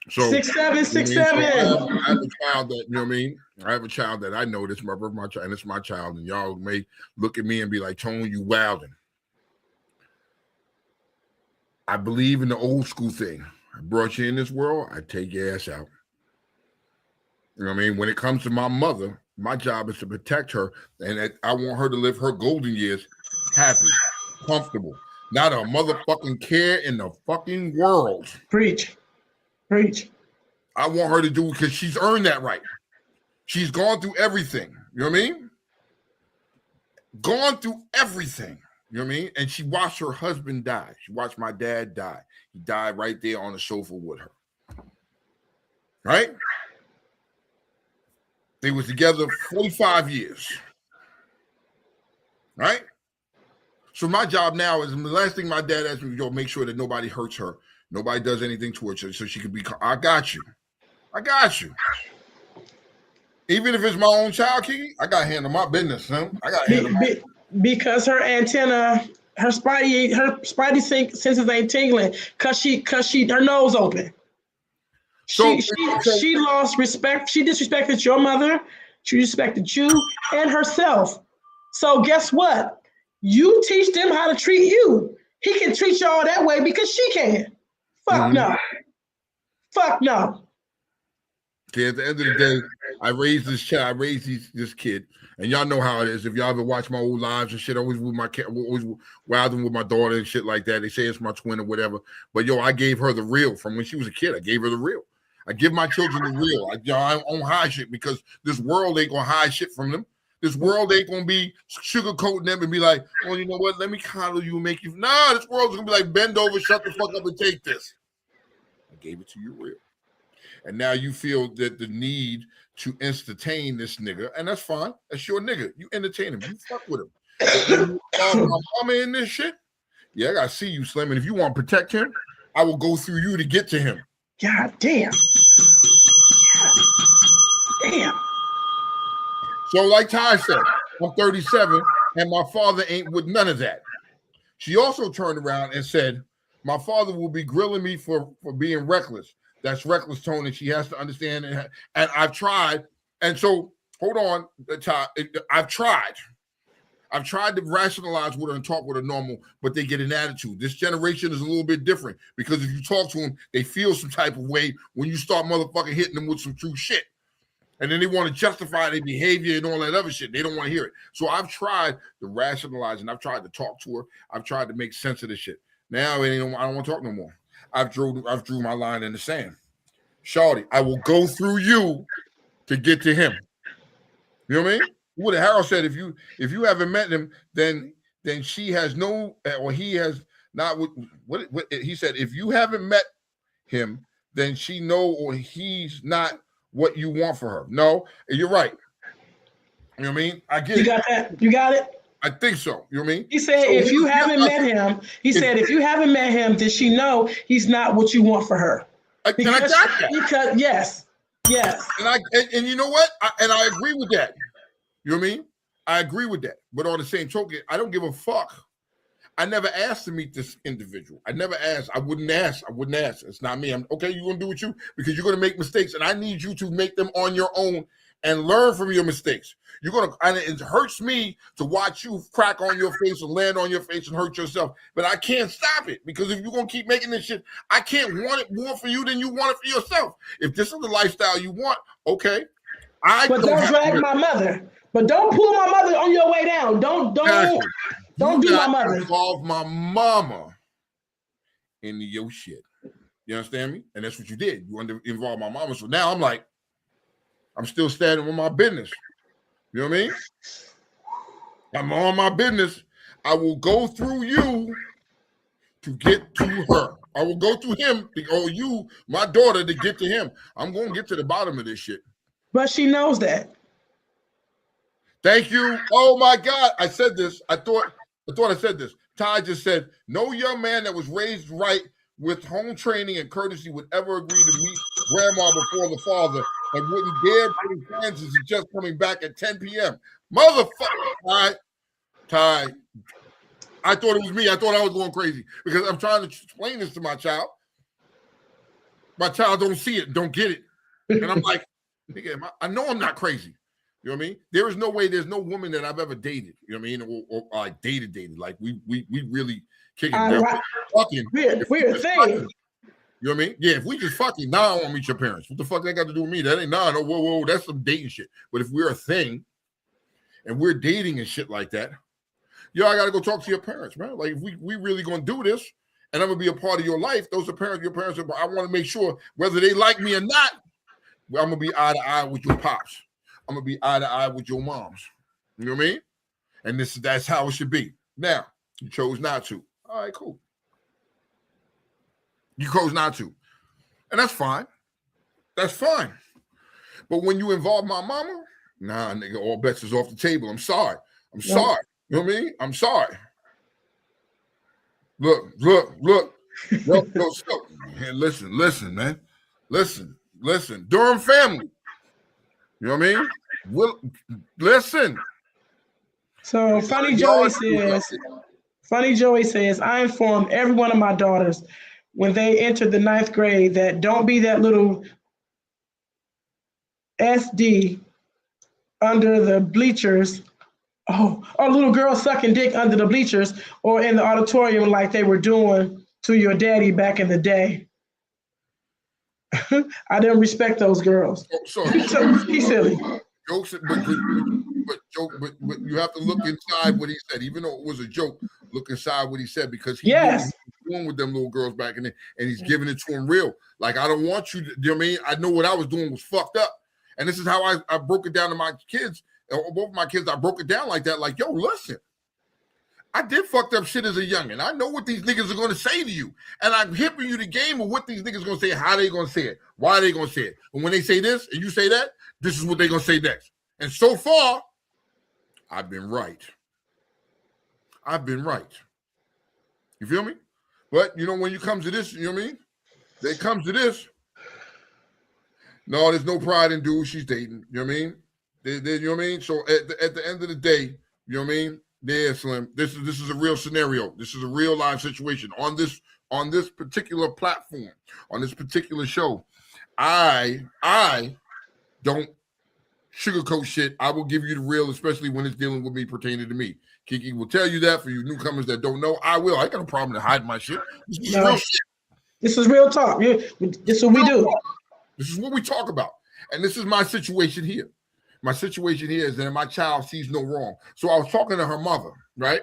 So 6'7", 6'7". So I have a child that, you know what I mean? I have a child that I know this is my child, and it's my child, and y'all may look at me and be like, Tone, you wilding. I believe in the old school thing. I brought you in this world, I take your ass out. You know what I mean? When it comes to my mother, my job is to protect her, and I want her to live her golden years happy, comfortable, not a motherfucking care in the fucking world. Preach. I want her to do it because she's earned that right. She's gone through everything. You know what I mean? Gone through everything. You know what I mean? And she watched her husband die. She watched my dad die. He died right there on the sofa with her. Right? They was together 45 years. Right? So my job now is, the last thing my dad asked me, yo, make sure that nobody hurts her. Nobody does anything towards her, so she could be, I got you. Even if it's my own child, Kiki, I got to handle my business, son. Because her antenna, her spidey senses ain't tingling because her nose open. She lost respect. She disrespected your mother. She disrespected you and herself. So guess what? You teach them how to treat you. He can treat y'all that way because she can. Fuck no. See, at the end of the day, I raised this child. I raised this kid, and y'all know how it is. If y'all ever watch my old lives and shit, always with my cat, always wilding with my daughter and shit like that. They say it's my twin or whatever, but yo, I gave her the real from when she was a kid. I gave her the real. I give my children the real. I don't hide shit because this world ain't gonna hide shit from them. This world ain't gonna be sugarcoating them and be like, oh, you know what? Let me coddle you and make you. Nah, this world's gonna be like, bend over, shut the fuck up, and take this. I gave it to you real. And now you feel that the need to entertain this nigga, and that's fine. That's your nigga. You entertain him. You fuck with him. But when you call my mama in this shit, yeah, I gotta see you, Slim. And if you want to protect him, I will go through you to get to him. God damn. Damn. So, like Ty said, I'm 37, and my father ain't with none of that. She also turned around and said, my father will be grilling me for being reckless. That's reckless, Tone, and she has to understand. And I've tried. And so, hold on, Ty. I've tried. I've tried to rationalize with her and talk with her normal, but they get an attitude. This generation is a little bit different because if you talk to them, they feel some type of way when you start motherfucking hitting them with some true shit. And then they want to justify their behavior and all that other shit. They don't want to hear it. So I've tried to rationalize and I've tried to talk to her. I've tried to make sense of this shit. Now I don't want to talk no more. I've drew my line in the sand. Shawty, I will go through you to get to him. You know what I mean? What Harold said, if you haven't met him, then she has no, or he has not. What he said, if you haven't met him, then she know, or he's not what you want for her. No, you're right. You know what I mean? I get it. You got that? You got it? I think so. You know what I mean? He said, so if you haven't met him, if you haven't met him, then she know he's not what you want for her. And I got that. Because yes. And you know what? I agree with that. You know what I mean? I agree with that. But on the same token, I don't give a fuck. I never asked to meet this individual. I never asked. I wouldn't ask. It's not me. I'm okay. You're gonna do what you, because you're gonna make mistakes, and I need you to make them on your own and learn from your mistakes. You're gonna, and it hurts me to watch you crack on your face and land on your face and hurt yourself. But I can't stop it, because if you're gonna keep making this shit, I can't want it more for you than you want it for yourself. If this is the lifestyle you want, okay. But don't drag my mother. But don't pull my mother on your way down. Don't do my mother. Involve my mama into your shit. You understand me? And that's what you did. You wanted to involve my mama. So now I'm like, I'm still standing with my business. You know what I mean? I'm on my business. I will go through you to get to her. I will go through him, or you, my daughter, to get to him. I'm going to get to the bottom of this shit. But she knows that. Thank you. Oh my God. I said this. I thought I said this. Ty just said, no young man that was raised right with home training and courtesy would ever agree to meet grandma before the father and wouldn't dare put his hands as he's just coming back at 10 p.m. Motherfucker. Ty. I thought it was me. I thought I was going crazy because I'm trying to explain this to my child. My child don't see it, don't get it. And I'm like, nigga, I know I'm not crazy. You know what I mean? There is no way, there's no woman that I've ever dated, you know what I mean? Or like dated. Like we really kicking down. Fucking, we're a thing. Fucking, you know what I mean? Yeah, if we just fucking, I don't want to meet your parents. What the fuck that got to do with me? That ain't, no, whoa, that's some dating shit. But if we're a thing and we're dating and shit like that, I got to go talk to your parents, man. Like, if we really going to do this and I'm going to be a part of your life, those are parents, your parents, I want to make sure whether they like me or not, I'm going to be eye to eye with your pops. I'm going to be eye to eye with your moms. You know what I mean? And that's how it should be. Now, you chose not to. All right, cool. You chose not to. And that's fine. That's fine. But when you involve my mama, nah, nigga, all bets is off the table. I'm sorry. Sorry. You know what I mean? I'm sorry. Look. Man, listen, man. Listen. Durham family. You know what I mean? Listen. So Funny Joey says, I informed every one of my daughters when they entered the 9th grade that don't be that little SD under the bleachers. Oh, or little girl sucking dick under the bleachers or in the auditorium like they were doing to your daddy back in the day. I didn't respect those girls. He's silly. Jokes, but you have to look inside what he said. Even though it was a joke, look inside what he said, because he knew what he was doing with them little girls back in there, and he's giving it to them real. Like, I don't want you to, you know what I mean? I know what I was doing was fucked up. And this is how I broke it down to my kids. Both of my kids, I broke it down like that. Like, yo, listen, I did fucked up shit as a youngin'. I know what these niggas are going to say to you. And I'm hipping you the game of what these niggas are going to say, how they going to say it, why they going to say it. And when they say this and you say that, this is what they going to say next. And so far, I've been right. You feel me? But, when you come to this, you know what I mean? They come to this. No, there's no pride in dudes she's dating. You know what I mean? You know what I mean? So at the end of the day, you know what I mean? There, Slim. This is a real scenario. This is a real live situation on this particular platform, on this particular show. I don't sugarcoat shit. I will give you the real, especially when it's dealing with me pertaining to me. Kiki will tell you that. For you newcomers that don't know, I will. I got no problem to hide my shit. This is real shit. This is real talk. This is what we do. This is what we talk about. And this is my situation here. My situation here is that my child sees no wrong. So I was talking to her mother, right?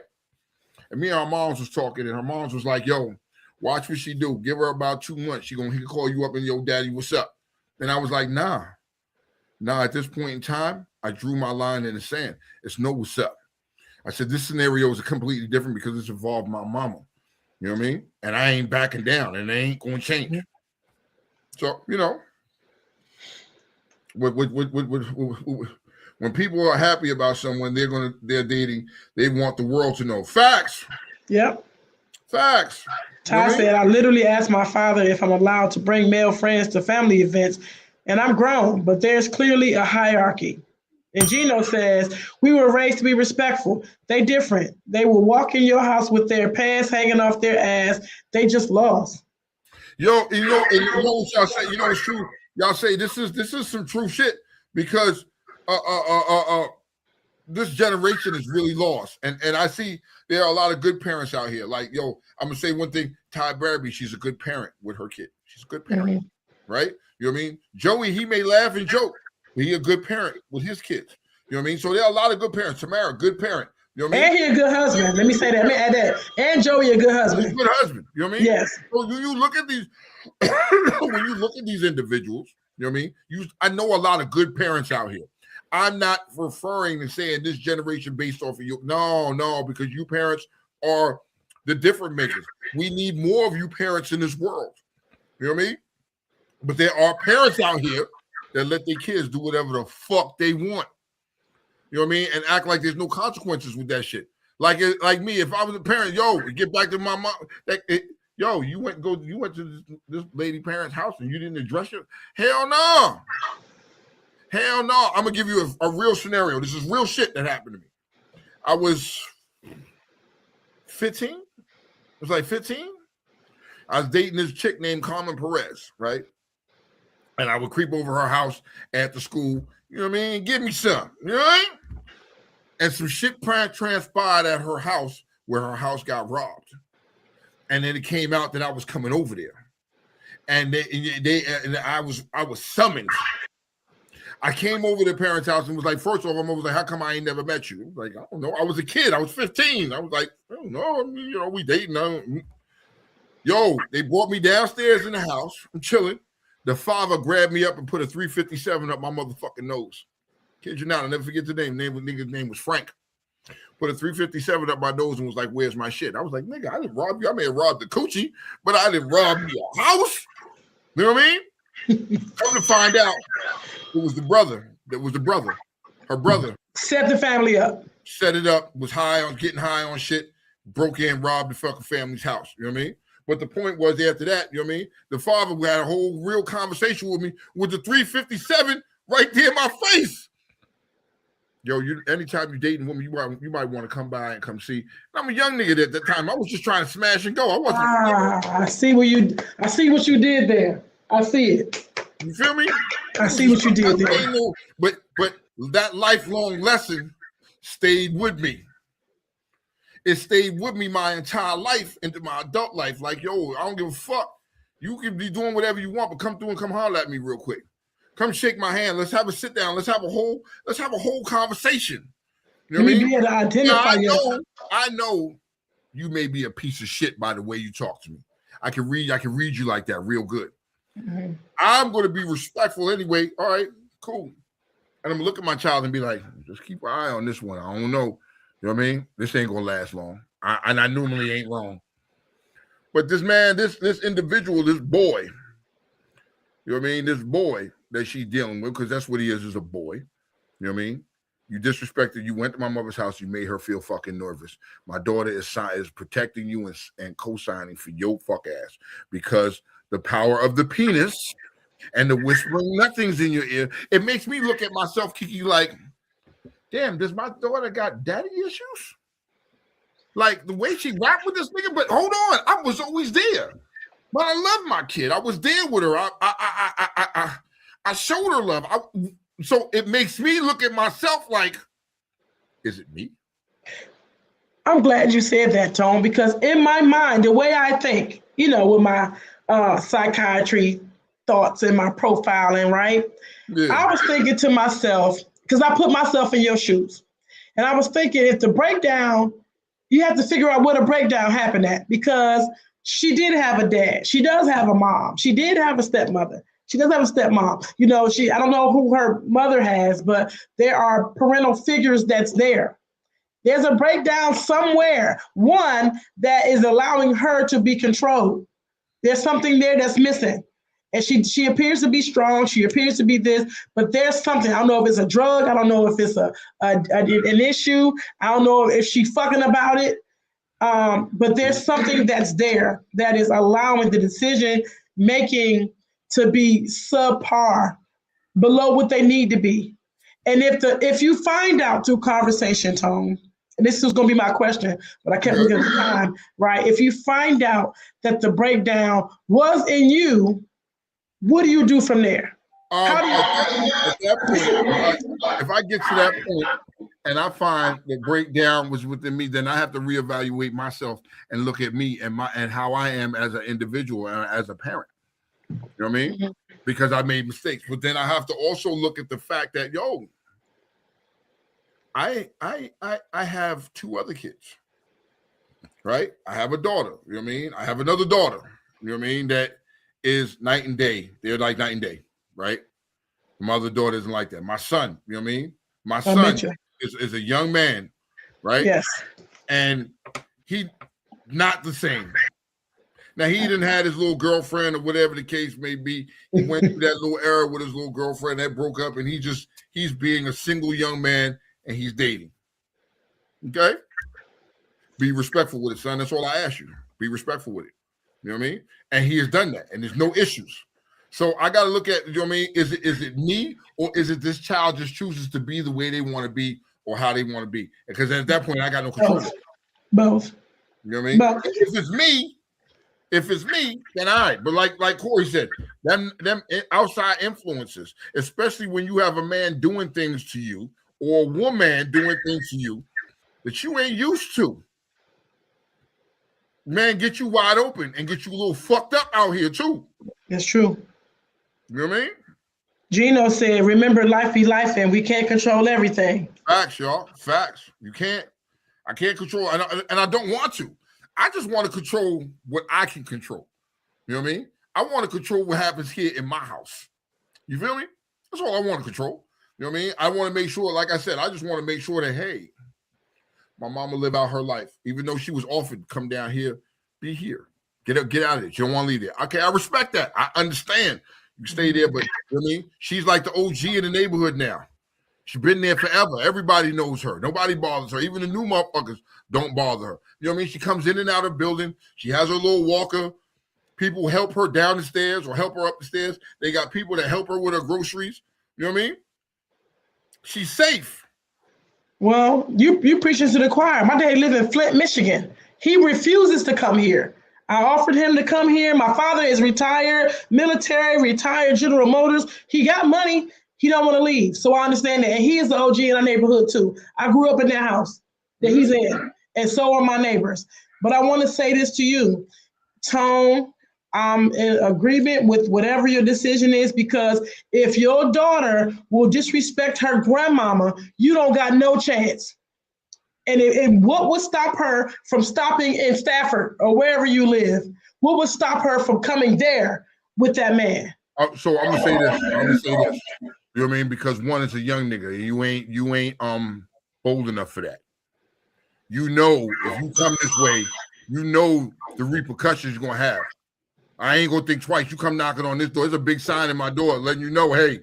And me and her moms was talking, and her moms was like, yo, watch what she do. Give her about 2 months. He can call you up and, yo, daddy, what's up? And I was like, nah, at this point in time, I drew my line in the sand. It's no what's up. I said, this scenario is completely different because it's involved my mama. You know what I mean? And I ain't backing down, and they ain't going to change. So, you know, when people are happy about someone, they're dating, they want the world to know. Facts. Yep. Facts. Ty said, I literally asked my father if I'm allowed to bring male friends to family events, and I'm grown, but there's clearly a hierarchy. And Gino says, we were raised to be respectful. They different. They will walk in your house with their pants hanging off their ass. They just lost. Yo, you know what y'all say, you know, it's true. Y'all say this is some true shit because this generation is really lost. And I see there are a lot of good parents out here. Like, yo, I'm gonna say one thing, Ty Barabee, she's a good parent with her kid. She's a good parent, right? You know what I mean? Joey, he may laugh and joke, but he a good parent with his kids. You know what I mean? So there are a lot of good parents. Tamara, good parent. You know what I mean? And he a good husband. Let me say that. Let me add that. And Joey a good husband. He's a good husband. You know what I mean? Yes. So when you look at these, when you look at these individuals, you know what I mean? I know a lot of good parents out here. I'm not referring to saying this generation based off of you. No, because you parents are the difference makers. We need more of you parents in this world. You know what I mean? But there are parents out here that let their kids do whatever the fuck they want. You know what I mean? And act like there's no consequences with that shit. Like me, if I was a parent, yo, get back to my mom. Yo, you went to this lady parent's house and you didn't address it? Hell no. Hell no. I'm gonna give you a real scenario. This is real shit that happened to me. I was 15. It was like 15. I was dating this chick named Carmen Perez, right? And I would creep over her house after school. You know what I mean? Give me some. You know what I mean? And some shit transpired at her house where her house got robbed. And then it came out that I was coming over there. And I was summoned. I came over to the parents' house and was like, first off, I was like, how come I ain't never met you? Like, I don't know. I was a kid. I was 15. I was like, I don't know. You know, we dating. Yo, they brought me downstairs in the house. I'm chilling. The father grabbed me up and put a 357 up my motherfucking nose. Kid you not, I'll never forget the name. Nigga's name was Frank. Put a 357 up my nose and was like, where's my shit? I was like, nigga, I didn't rob you. I may have robbed the coochie, but I didn't rob your house. You know what I mean? Come to find out, it was the brother. Her brother. Set the family up. Set it up, was getting high on shit, broke in, robbed the fucking family's house. You know what I mean? But the point was after that, you know what I mean? The father had a whole real conversation with me with the 357 right there in my face. Yo, anytime you're dating a woman, you might want to come by and come see. I'm a young nigga at that time. I was just trying to smash and go. I wasn't. I see what you did there. I see it. You feel me? I see what you did there. But that lifelong lesson stayed with me. It stayed with me my entire life into my adult life. Like, yo, I don't give a fuck. You can be doing whatever you want, but come through and come holler at me real quick. Come shake my hand. Let's have a sit down. Let's have a whole conversation. You know what I mean? Be able to identify yourself. I know you may be a piece of shit by the way you talk to me. I can read you like that real good. Mm-hmm. I'm going to be respectful anyway. All right, cool. And I'm going to look at my child and be like, just keep an eye on this one. I don't know. You know what I mean? This ain't going to last long. I normally ain't wrong. But this man, this individual, this boy, you know what I mean? This boy that she's dealing with, because that's what he is a boy. You know what I mean? You disrespected, you went to my mother's house, you made her feel fucking nervous. My daughter is protecting you and co-signing for your fuck ass because the power of the penis and the whispering nothings in your ear. It makes me look at myself, Kiki, like, damn, does my daughter got daddy issues? Like the way she rapped with this nigga, but hold on, I was always there. But I love my kid. I was there with her. I showed her love. So it makes me look at myself like, is it me? I'm glad you said that, Tone, because in my mind, the way I think, with my psychiatry thoughts and my profiling, right? Yeah. I was thinking to myself, because I put myself in your shoes, and I was thinking if the breakdown, you have to figure out where the breakdown happened at, because she did have a dad. She does have a mom. She did have a stepmother. She does have a stepmom. I don't know who her mother has, but there are parental figures that's there. There's a breakdown somewhere, one that is allowing her to be controlled. There's something there that's missing. And she appears to be strong. She appears to be this, but there's something. I don't know if it's a drug. I don't know if it's an issue. I don't know if she's fucking about it. But there's something that's there that is allowing the decision making to be subpar, below what they need to be. And if you find out through conversation, Tone, and this is going to be my question, but I kept looking at the time, right? If you find out that the breakdown was in you, what do you do from there? At that point, if I get to that point and I find the breakdown was within me, then I have to reevaluate myself and look at me and how I am as an individual and as a parent. You know what I mean? Mm-hmm. Because I made mistakes. But then I have to also look at the fact that, I have two other kids, right? I have a daughter, you know what I mean? I have another daughter, you know what I mean? That is night and day. They're like night and day, right? My other daughter isn't like that. My son, you know what I mean? My son is a young man, right? Yes. And he not the same. Now, he didn't have his little girlfriend or whatever the case may be. He went through that little era with his little girlfriend that broke up, and he's being a single young man, and he's dating. Okay? Be respectful with it, son. That's all I ask you. Be respectful with it. You know what I mean? And he has done that, and there's no issues. So I got to look at, you know what I mean? Is it me, or is it this child just chooses to be the way they want to be or how they want to be? Because at that point, I got no control. Both. You know what I mean? Both. If it's me, then all right. But like Corey said, them outside influences, especially when you have a man doing things to you or a woman doing things to you that you ain't used to, man, get you wide open and get you a little fucked up out here too. That's true. You know what I mean? Gino said, remember, life be life, and we can't control everything. Facts, y'all. Facts. You can't. I can't control, and I don't want to. I just want to control what I can control. You know what I mean? I want to control what happens here in my house. You feel me? That's all I want to control. You know what I mean? I want to make sure, like I said, I just want to make sure that, hey, my mama live out her life. Even though she was offered to come down here, be here. Get out of it. She don't want to leave there. Okay, I respect that. I understand. You stay there, but you know what I mean? She's like the OG in the neighborhood now. She's been there forever. Everybody knows her. Nobody bothers her. Even the new motherfuckers don't bother her. You know what I mean? She comes in and out of the building. She has her little walker. People help her down the stairs or help her up the stairs. They got people that help her with her groceries. You know what I mean? She's safe. Well, you preaching to the choir. My dad lives in Flint, Michigan. He refuses to come here. I offered him to come here. My father is retired, military, retired General Motors. He got money. He don't want to leave. So I understand that. And he is the OG in our neighborhood too. I grew up in that house that he's in. And so are my neighbors. But I want to say this to you, Tone, I'm in agreement with whatever your decision is, because if your daughter will disrespect her grandmama, you don't got no chance. And what would stop her from stopping in Stafford or wherever you live? What would stop her from coming there with that man? So I'm gonna say this. You know what I mean? Because one, it's a young nigga. You ain't bold enough for that. You know, if you come this way, you know the repercussions you're gonna have. I ain't gonna think twice. You come knocking on this door. There's a big sign in my door letting you know, hey,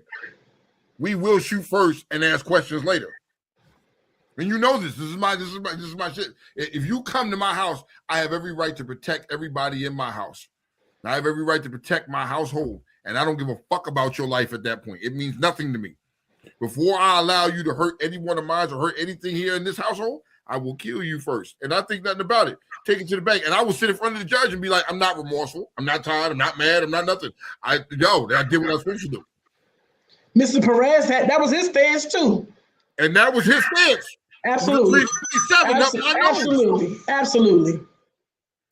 we will shoot first and ask questions later. And you know this. This is my shit. If you come to my house, I have every right to protect everybody in my house. I have every right to protect my household And I don't give a fuck about your life at that point. It means nothing to me. Before I allow you to hurt any one of mine or hurt anything here in this household, I will kill you first. And I think nothing about it. Take it to the bank. And I will sit in front of the judge and be like, I'm not remorseful. I'm not tired. I'm not mad. I'm not nothing. I did what I was supposed to do. Mr. Perez that was his stance too. And that was his stance. Absolutely. Absolutely.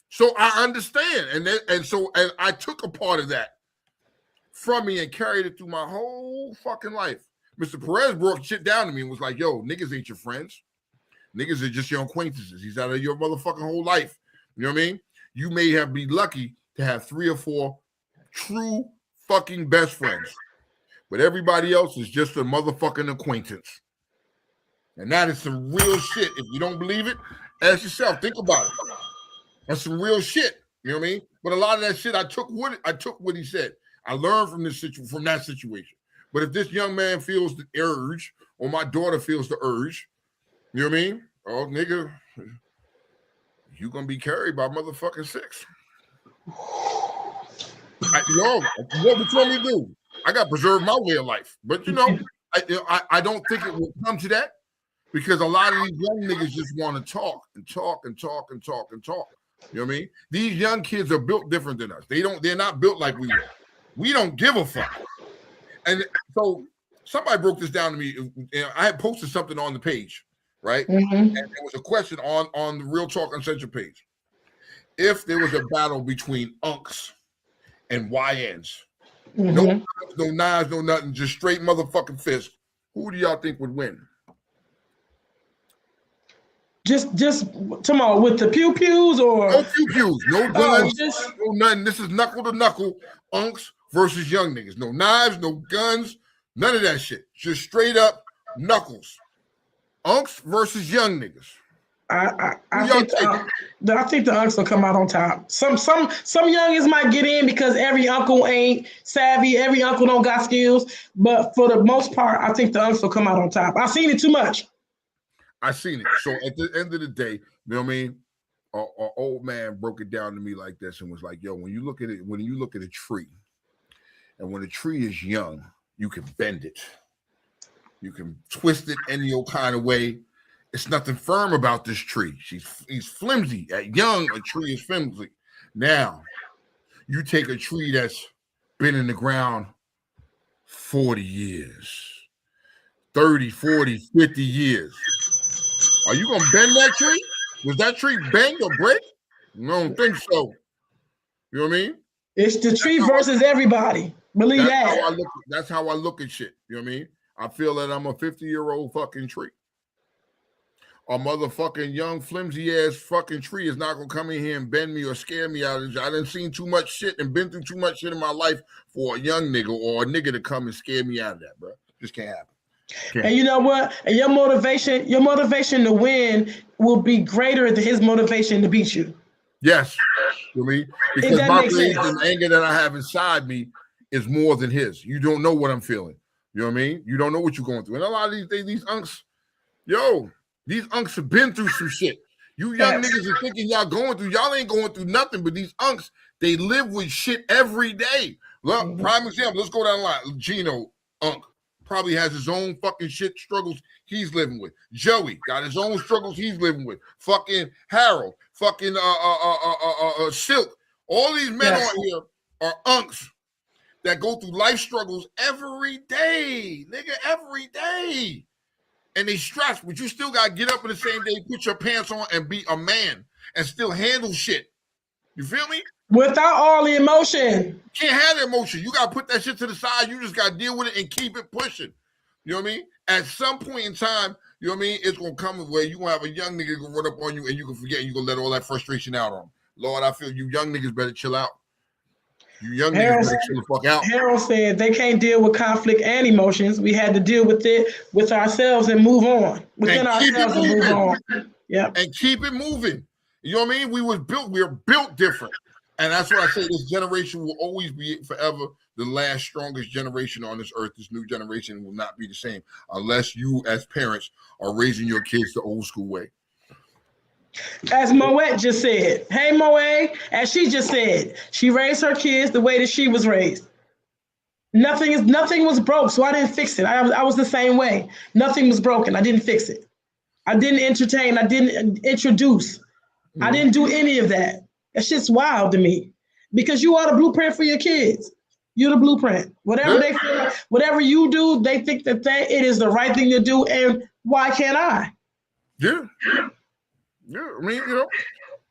So I understand. And so I took a part of that from me and carried it through my whole fucking life. Mr. Perez brought shit down to me and was like, yo, niggas ain't your friends. Niggas are just your acquaintances. He's out of your motherfucking whole life. You know what I mean? You may have been lucky to have 3 or 4 true fucking best friends. But everybody else is just a motherfucking acquaintance. And that is some real shit. If you don't believe it, ask yourself. Think about it. That's some real shit. You know what I mean? But a lot of that shit, I took what he said. I learned from that situation. But if this young man feels the urge, or my daughter feels the urge, you know what I mean? Oh, nigga, you gonna be carried by motherfucking 6. What you want me to do? I got to preserve my way of life. But, I don't think it will come to that because a lot of these young niggas just want to talk and talk and talk and talk and talk. You know what I mean? These young kids are built different than us. They're not built like we were. We don't give a fuck. And so somebody broke this down to me. I had posted something on the page, right? Mm-hmm. And there was a question on the Real Talk Uncensored page. If there was a battle between unks and YNs, no knives, no nothing, just straight motherfucking fist, who do y'all think would win? Just tomorrow with the pew pews or no pew pews, no guns, no nothing. This is knuckle to knuckle, unks versus young niggas. No knives, no guns, none of that shit. Just straight up knuckles. Unks versus young niggas. I think the unks will come out on top. Some youngins might get in because every uncle ain't savvy, every uncle don't got skills. But for the most part, I think the unks will come out on top. I've seen it too much. I seen it. So at the end of the day, you know what I mean? Our old man broke it down to me like this and was like, yo, when you look at a tree, and when a tree is young, you can bend it. You can twist it any old kind of way. It's nothing firm about this tree. He's flimsy. At young, a tree is flimsy. Now, you take a tree that's been in the ground 40 years, 30, 40, 50 years. Are you going to bend that tree? Does that tree bend or break? I don't think so. You know what I mean? It's the tree versus everybody. Believe that. That's how I look at shit. You know what I mean? I feel that I'm a 50-year-old fucking tree. A motherfucking young, flimsy-ass fucking tree is not going to come in here and bend me or scare me out. I done seen too much shit and been through too much shit in my life for a young nigga or a nigga to come and scare me out of that, bro. Just can't happen. And you know what? And your motivation to win will be greater than his motivation to beat you. Yes. You know what I mean? Because my rage and anger that I have inside me is more than his. You don't know what I'm feeling. You know what I mean? You don't know what you're going through. And a lot of these unks, these unks have been through some shit. You young niggas are thinking y'all ain't going through nothing, but these unks, they live with shit every day. Look, prime example, let's go down the line. Gino, unk, probably has his own fucking shit struggles he's living with. Joey got his own struggles he's living with. Fucking Harold, fucking Silk. All these men on here are unks that go through life struggles every day, nigga, every day. And they stressed, but you still got to get up in the same day, put your pants on, and be a man and still handle shit. You feel me? Without all the emotion. You can't have the emotion. You got to put that shit to the side. You just got to deal with it and keep it pushing. You know what I mean? At some point in time, you know what I mean? It's going to come where you're going to have a young nigga going to run up on you and you can forget and you're going to let all that frustration out on him. Lord, I feel you young niggas better chill out. You young niggas better chill the fuck out. Harold said they can't deal with conflict and emotions. We had to deal with it with ourselves and move on. Within ourselves and move on. Yeah. And keep it moving. You know what I mean? We were built different. And that's why I say this generation will always be forever the last strongest generation on this earth. This new generation will not be the same unless you as parents are raising your kids the old school way. As Moet just said, hey Moet, as she just said, she raised her kids the way that she was raised. Nothing was broke, so I didn't fix it. I was the same way. Nothing was broken. I didn't fix it. I didn't entertain. I didn't introduce. I didn't do any of that. That shit's wild to me. Because you are the blueprint for your kids. You're the blueprint. Whatever they feel, whatever you do, they think that it is the right thing to do, and why can't I? Yeah. Yeah. I mean,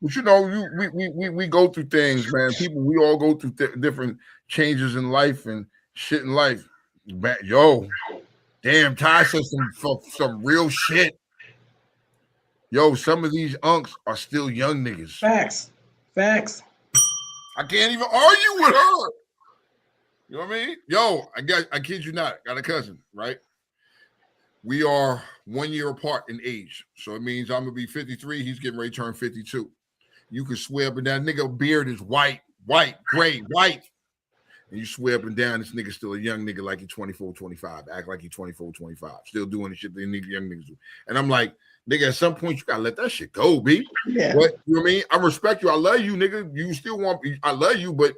but we go through things, man. People, we all go through different changes in life and shit in life. Yo, damn, Ty said some real shit. Yo, some of these unks are still young niggas. Facts. I can't even argue with her. You know what I mean? Yo, I kid you not, got a cousin, right? We are 1 year apart in age. So it means I'm gonna be 53, he's getting ready to turn 52. You can swear up and down, nigga beard is white, gray, white. And you swear up and down, this nigga's still a young nigga like he's 24, 25. Act like he's 24, 25. Still doing the shit that young niggas do. And I'm like, nigga, at some point, you gotta let that shit go, B. Yeah. But, you know what I mean? I respect you. I love you, nigga. You still want me. I love you, but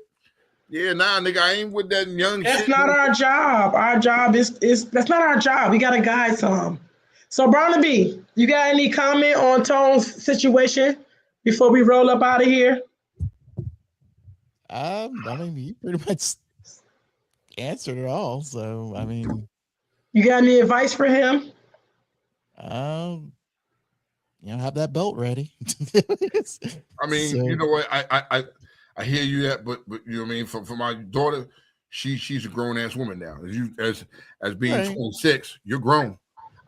yeah, nah, nigga, I ain't with that young That's shit. not our job. Our job is that's not our job. We gotta guide some. So, Barnaby, you got any comment on Tone's situation before we roll up out of here? I mean, you pretty much answered it all. So, I mean, you got any advice for him? Have that belt ready. I mean, you know what? I hear you that, but you know what I mean. For my daughter, she's a grown ass woman now. As being 26, you're grown.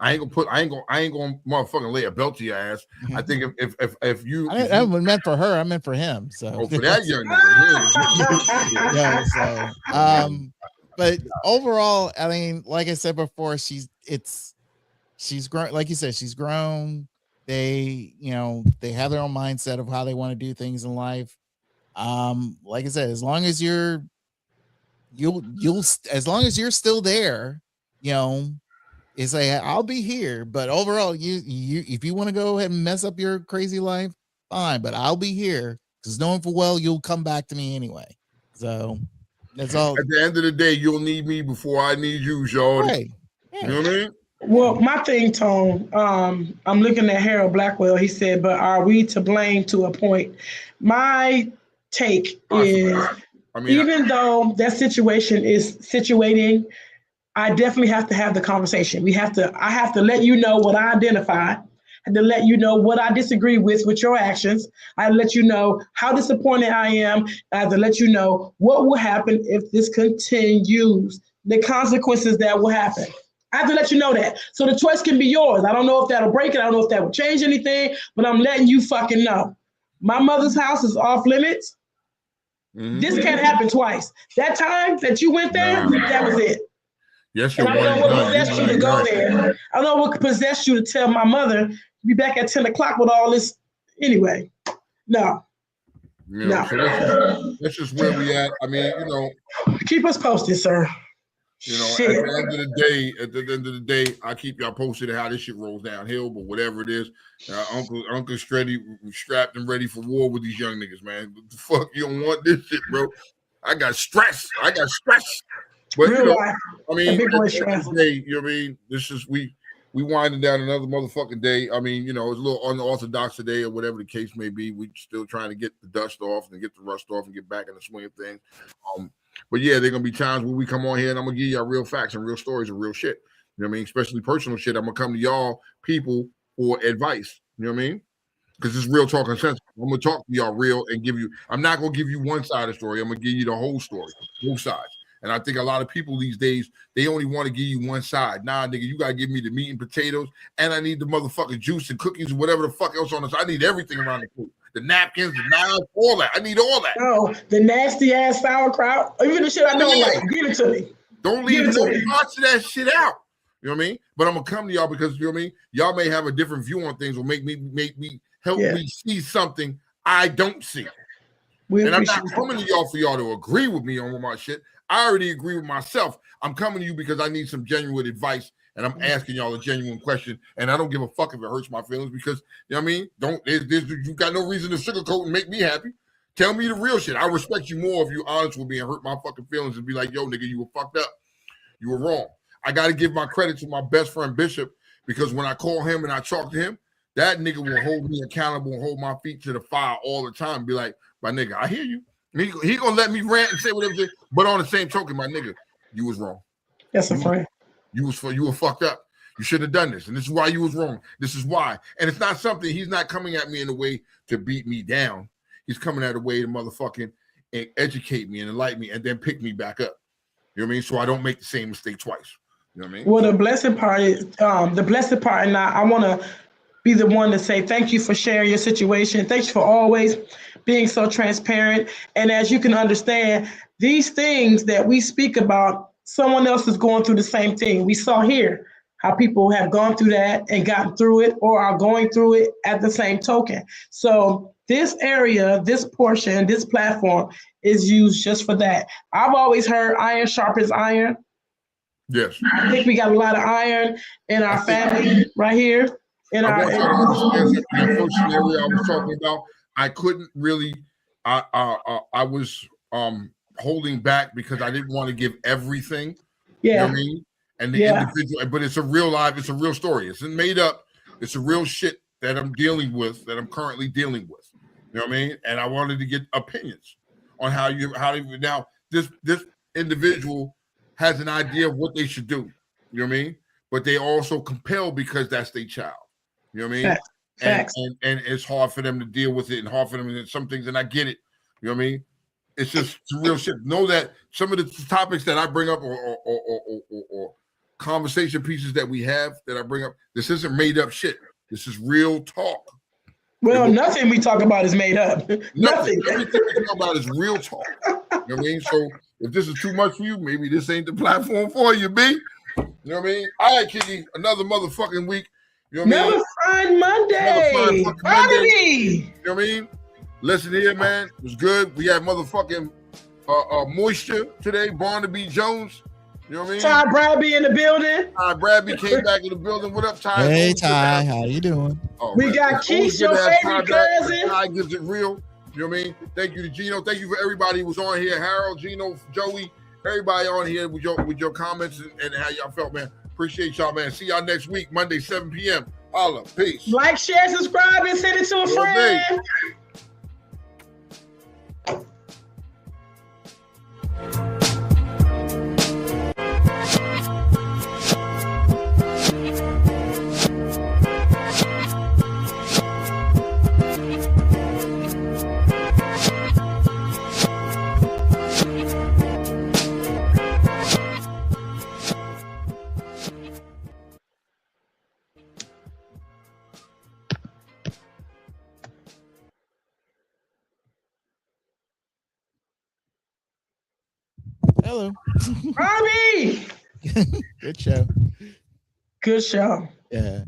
I ain't gonna motherfucking lay a belt to your ass. I think if you, I wasn't meant for her. I meant for him. So for that young nigga. But overall, I mean, like I said before, she's grown. Like you said, she's grown. They have their own mindset of how they want to do things in life. Like I said, as long as you're still there, it's like, I'll be here. But overall, you if you want to go ahead and mess up your crazy life, fine. But I'll be here because knowing full well you'll come back to me anyway. So that's all. At the end of the day, you'll need me before I need you, Shorty. Right. Yeah. You know what I mean? Well, my thing, Tone, I'm looking at Harold Blackwell. He said, but are we to blame to a point? My take is, even though that situation is situating, I definitely have to have the conversation. I have to let you know what I identify. I have to let you know what I disagree with your actions. I let you know how disappointed I am. I have to let you know what will happen if this continues, the consequences that will happen. I have to let you know that. So the choice can be yours. I don't know if that'll break it. I don't know if that will change anything, but I'm letting you fucking know. My mother's house is off limits. Mm-hmm. This can't happen twice. That time that you went there, that was it. Yes, and I don't know what possessed you to go there. I don't know what possessed you to tell my mother to be back at 10 o'clock with all this. Anyway, no. No. So that's just where we at. I mean, keep us posted, sir. At the end of the day, I keep y'all posted on how this shit rolls downhill. But whatever it is, Uncle strapped and ready for war with these young niggas, man. What the fuck? You don't want this shit, bro. I got stress. But I mean, at the end of the day, you know what I mean? This is we winding down another motherfucking day. I mean, it's a little unorthodox today or whatever the case may be. We still trying to get the dust off and get the rust off and get back in the swing of things. But yeah, there are gonna be times when we come on here and I'm gonna give y'all real facts and real stories and real shit. You know what I mean? Especially personal shit. I'm gonna come to y'all people for advice. You know what I mean? Because it's real talk Uncensored. I'm gonna talk to y'all real and give you. I'm not gonna give you one side of the story. I'm gonna give you the whole story, both sides. And I think a lot of people these days, they only want to give you one side. Nah, nigga, you gotta give me the meat and potatoes, and I need the motherfucking juice and cookies and whatever the fuck else on this. I need everything around the food. The napkins, the knives, all that. I need all that. Oh, the nasty ass sauerkraut. Even the shit I don't like. Give it to me. Don't leave no parts of that shit out. You know what I mean? But I'm gonna come to y'all because you know what I mean. Y'all may have a different view on things, or make me help me see something I don't see. And I'm not coming to y'all for y'all to agree with me on my shit. I already agree with myself. I'm coming to you because I need some genuine advice, and I'm asking y'all a genuine question. And I don't give a fuck if it hurts my feelings because you know what I mean. You got no reason to sugarcoat and make me happy. Tell me the real shit. I respect you more if you're honest with me and hurt my fucking feelings and be like, yo, nigga, you were fucked up. You were wrong. I got to give my credit to my best friend Bishop, because when I call him and I talk to him, that nigga will hold me accountable and hold my feet to the fire all the time and be like, my nigga, I hear you. He gonna let me rant and say whatever, but on the same token, my nigga, you was wrong. That's a friend. You were fucked up. You shouldn't have done this, and this is why you was wrong. This is why, and it's not something, he's not coming at me in a way to beat me down. He's coming at a way to motherfucking educate me and enlighten me, and then pick me back up. You know what I mean? So I don't make the same mistake twice. You know what I mean? Well, the blessed part is and I want to be the one to say thank you for sharing your situation. Thank you for always being so transparent. And as you can understand, these things that we speak about, someone else is going through the same thing. We saw here how people have gone through that and gotten through it or are going through it at the same token. So this area, this portion, this platform is used just for that. I've always heard iron sharpens iron. Yes. I think we got a lot of iron in our family right here. I want you to understand that the first scenario I was talking about, I couldn't really, I was holding back because I didn't want to give everything. Yeah. You know what I mean? And the individual, but it's a real life, it's a real story. It's made up, it's a real shit that I'm dealing with, that I'm currently dealing with. You know what I mean? And I wanted to get opinions on how now this individual has an idea of what they should do. You know what I mean? But they also compel because that's their child. You know what I mean? Facts. And it's hard for them to deal with it and hard for them to some things, and I get it. You know what I mean? It's just real shit. Know that some of the topics that I bring up or conversation pieces that we have that I bring up, this isn't made up shit. This is real talk. Well, nothing we talk about is made up. Nothing. Everything we talk about is real talk. You know what I mean? So if this is too much for you, maybe this ain't the platform for you, B. You know what I mean? All right, Kiki, another motherfucking week. You know what I mean? Never find Monday. Monday. Monday. You know what I mean? Listen here, man. It was good. We had motherfucking Moisture today. Barnaby Jones. You know what I mean? Ty Bradby in the building. Ty Bradby came back in the building. What up, Ty? Hey, Ty. How you doing? Oh, we man. got Keith, your favorite cousin. Ty gives it real. You know what I mean? Thank you to Gino. Thank you for everybody who was on here. Harold, Gino, Joey, everybody on here with your comments and how y'all felt, man. Appreciate y'all, man. See y'all next week, Monday, 7 p.m. Holla. Peace. Like, share, subscribe, and send it to a friend. Hello. Robbie. Good show. Good show. Yeah.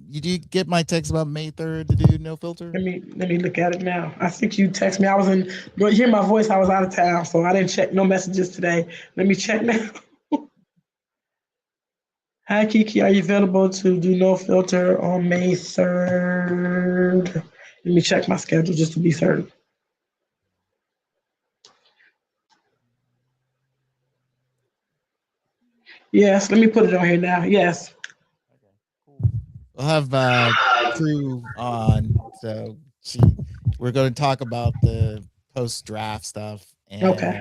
Did you get my text about May 3rd to do no filter? Let me look at it now. I think you text me. You hear my voice. I was out of town, so I didn't check no messages today. Let me check now. Hi, Kiki. Are you available to do no filter on May 3rd? Let me check my schedule just to be certain. Yes, let me put it on here now. Yes. We'll have Crew on, so we're going to talk about the post-draft stuff. And, okay.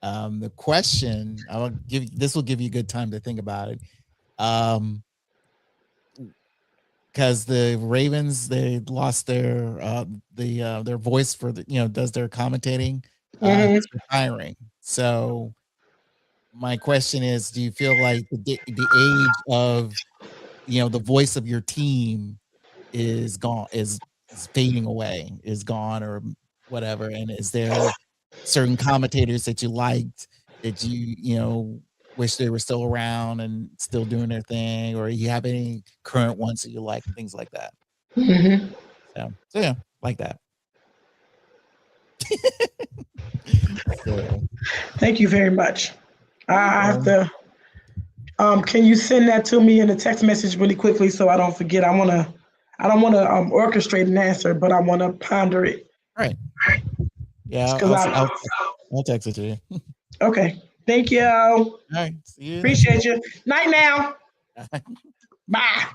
The question this will give you a good time to think about it. Because the Ravens, they lost their voice for does their commentating. It's retiring. So my question is, do you feel like the age of the voice of your team is gone, is fading away, is gone, or whatever? And is there certain commentators that you liked that you wish they were still around and still doing their thing, or you have any current ones that you like, and things like that? Mm-hmm. So yeah, like that. Thank you very much. I have to. Can you send that to me in a text message really quickly so I don't forget? I don't want to orchestrate an answer, but I want to ponder it. All right. Yeah, Because I'll text it to you. okay. Thank you. All right. See you. Appreciate you. Night now. Bye.